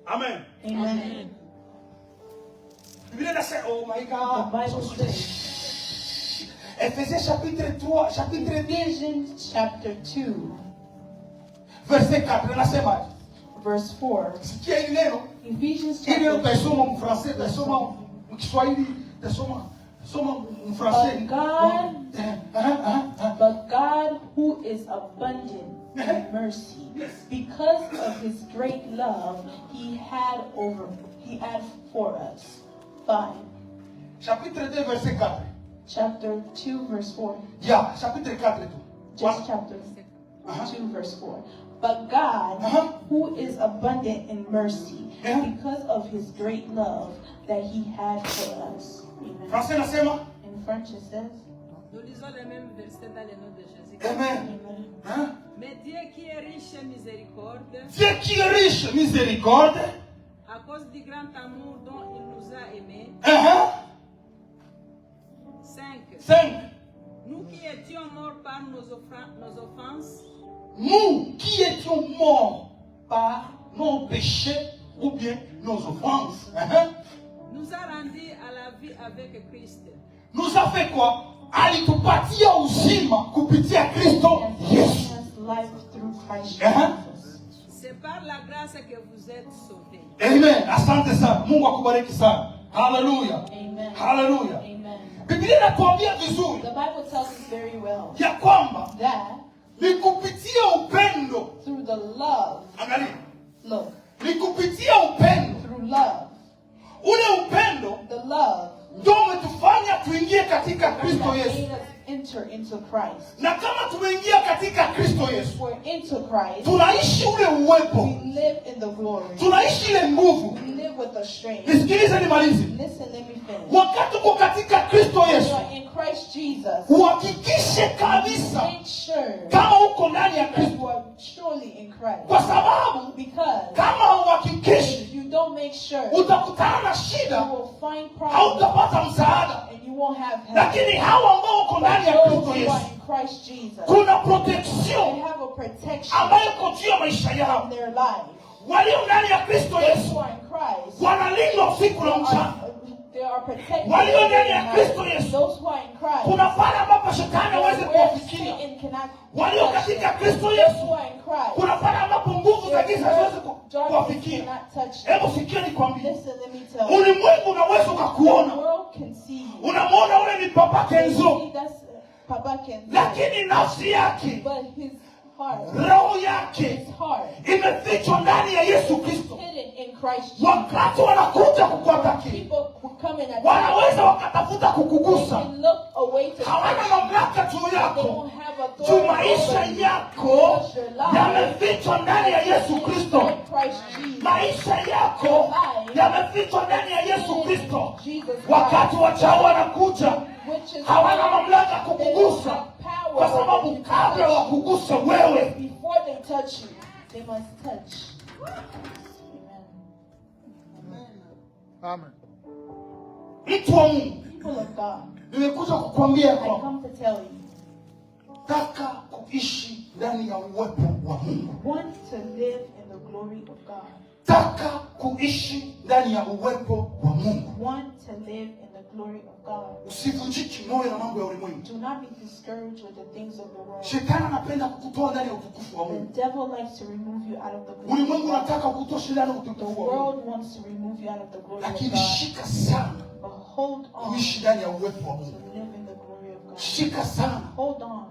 Amen. Amen. Biblia inasema, oh my The God. Bible says, Ephésiens chapitre 3, chapitre 10, Ephesians chapter 2, verset 4 inasema, verse 4. sikia hili neno. Ephesians Hili neno chapter 2. tutasoma mfrancais, tutasoma mkiswahili, tutasoma mfrancais. But God, who is abundant in mercy, because of his great love he had for us. 5. Chapitre 2 verset 4. Chapter 2, verse 4. Yeah, chapitre 4 tu. Just chapter 2, verse 4. But God, who is abundant in mercy, because of his great love that he had for us. Amen. Français nasema? In French it says, Nous lisons le même verset dans le nom de Jésus. Amen. Amen. Hein? Mais Dieu qui est riche en miséricorde, Dieu qui est riche, miséricorde. à cause du grand amour dont il nous a aimés. 5. 5. Nous qui étions morts par nos offenses, Nous qui étions morts par nos péchés ou bien nos offenses. nous a rendus à la vie avec Christ. Nous a fait quoi? Alitupatia uzima kupitia Kristo Yesu. Life through Christ Jesus. C'est par la grâce que vous êtes sauvés. Amen. Asante sana. Mungu akubariki sana. Hallelujah. Amen. Hallelujah. Amen. Biblia inatuambia vizuri The Bible tells us very well ya kwamba that ni kupitia upendo. through the love, Angalia. look, Ni kupitia upendo. through love, Ule upendo the love ndio umetufanya tuingie katika Kristo that Yesu. made us enter into Christ. Na kama tumeingia katika Kristo If Yesu, we're into Christ, tunaishi ule uwepo. we live in the glory. Tunaishi ile nguvu. We live with the strength. Nisikilize nimalize. Listen, let me finish. Wakati uko katika Kristo When Yesu, you're in Christ Jesus, uhakikishe kabisa make sure kama uko ndani ya that Kristo, you are surely in Christ. kwa sababu Because kama hauhakikishi if you don't make sure, utakutana na you shida, will find problems hautapata msaada. and you won't have help. Lakini hawa ambao uko ndani ya Those Kristo who are Yesu, in Christ Jesus, kuna they protection have a protection ambayo iko juu ya maisha in yao. their life. Walio ndani ya Kristo Those Yesu who are in Christ, wanalindwa usiku na mchana. they are protected. Walio ndani ya Kristo Yesu, Those who are in Christ, kuna pale ambapo shetani hawezi where kuwafikia. Satan cannot Walio touch katika them. Kristo Those Yesu, who are in Christ, kuna pale ambapo nguvu za giza haziwezi darkness kuwafikia. cannot touch them. Hebu sikia nikwambie, Listen, let me tell you. ulimwengu unaweza The ukakuona, world can see you. unamwona ule ni Papa Kenzo, See, that's Papa can see. lakini nafsi yake, But his heart, roho yake his heart, imefichwa ndani ya Yesu Kristo. hidden in Christ Jesus. Wakati wanakuja kukuataki, People who come in at wanaweza wakatafuta kukugusa, and look away to hawana Christ. mamlaka juu They yako. don't have Juu authority maisha over you. yako Because your life yamefichwa ndani ya Yesu is Kristo. in Christ Jesus. Maisha yako yamefichwa ndani ya Yesu Kristo. Wakati wachao wanakuja, Which is hawana mamlaka they don't kukugusa, have power kwa sababu over you to kabla touch wakugusa wewe, you. Before they touch you, they must touch. Amen. Amen. mtu wa Mungu, People of God, nimekuja kukwambia I kwamba come to tell you, taka kuishi ndani ya uwepo wa Mungu. want to live in the glory of God. Taka kuishi ndani ya uwepo wa Mungu. Want to live in the glory of God. Usivunjike moyo na mambo ya ulimwengu. Do not be discouraged with the things of the world. Shetani anapenda kukutoa ndani ya utukufu wa The Mungu. devil likes to remove you out of the glory Ulimwengu of God. unataka kukutoa ndani ya The utukufu wa Mungu. world wants to remove you out of the glory of Lakini God. shika sana But hold on kuishi ndani ya uwepo wa to Mungu. live in the glory of God. Shika sana. Hold on.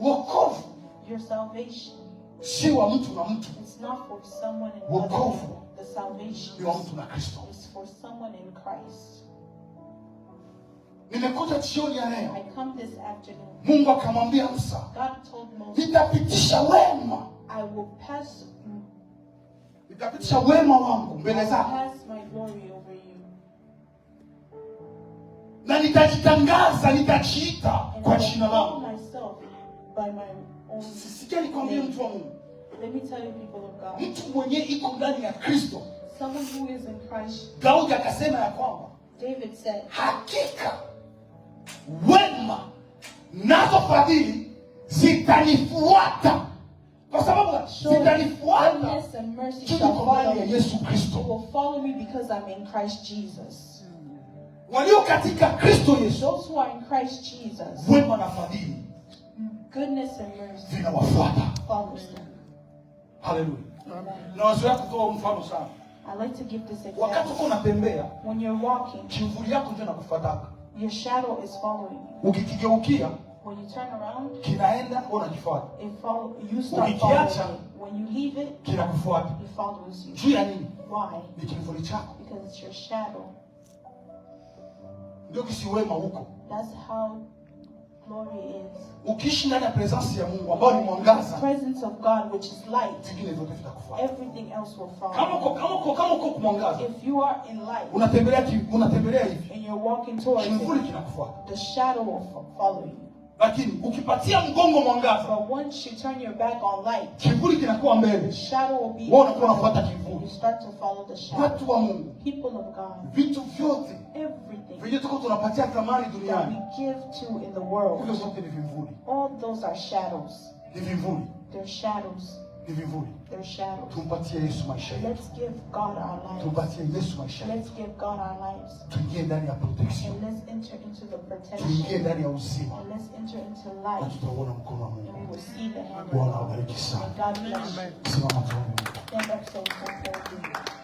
Wokovu Your salvation, si wa mtu na mtu, it's not for someone in Wokovu other. The salvation ni wa mtu na Kristo. is for someone in Christ. Nimekuja jioni ya leo, I come this afternoon. Mungu akamwambia Musa, God told Moses, nitapitisha wema, I will pass nitapitisha wema wangu mbele zako, pass my glory over you. na nitajitangaza, nitajiita And kwa I will jina call langu. myself by my own Sikia nikwambie mtu wa Mungu. Let me tell you, people of God. Mtu mwenye iko ndani ya Kristo. Someone who is in Christ. Daudi akasema ya kwamba David said, hakika wema nazo fadhili zitanifuata. Kwa sababu zitanifuata. Goodness and mercy shall follow me. Yesu Kristo. It will follow me because I'm in Christ Jesus. Walio katika Kristo Yesu. Those who are in Christ Jesus. Wema na fadhili. Goodness and mercy zinawafuata. follows them. Hallelujah. Na wazoea kutoa mfano sana. I like to give this Wakati example. uko unatembea, When you're walking, kivuli yako ndio inakufuataka. your shadow is following you. Ukikigeukia, When you turn around, kinaenda unakifuata. you start Ukikiacha, following it. When you leave it, kinakufuata. it follows you. Juu ya nini? Why? Ni kivuli chako. Because it's your shadow. Ndio kisiwema huko. That's how glory is. Ukiishi ndani ya presence ya Mungu ambao ni The mwangaza, presence of God, which is light, vingine vyote vitakufuata. everything else will follow. Kama uko kumwangaza, If you are in light unatembelea hivi, and you're walking towards kivuli it, kinakufuata. the shadow will follow you. Lakini ukipatia mgongo mwangaza, But once you turn your back on light, kivuli kinakuwa the mbele. shadow will be Wewe unakuwa in front. unafuata kivuli. You start to follow the shadow. Watu wa Mungu, People of God, vitu vyote everything vile tuko tunapatia thamani that duniani, we give to in the hivyo world, zote ni vivuli. all those are shadows. Ni vivuli. They're shadows. Ni vivuli. They're shadows. Tumpatie Yesu maisha yetu. Let's give God our lives. Tumpatie Yesu maisha yetu. Let's give God our lives. Tuingie ndani ya protection. And let's enter into the Tuingie protection. ndani ya uzima. And let's enter into Na life. tutauona mkono wa And we Mungu. will see the hand of Bwana God. awabariki sana. And God bless you. Simama tuombe. Stand up so we can pray.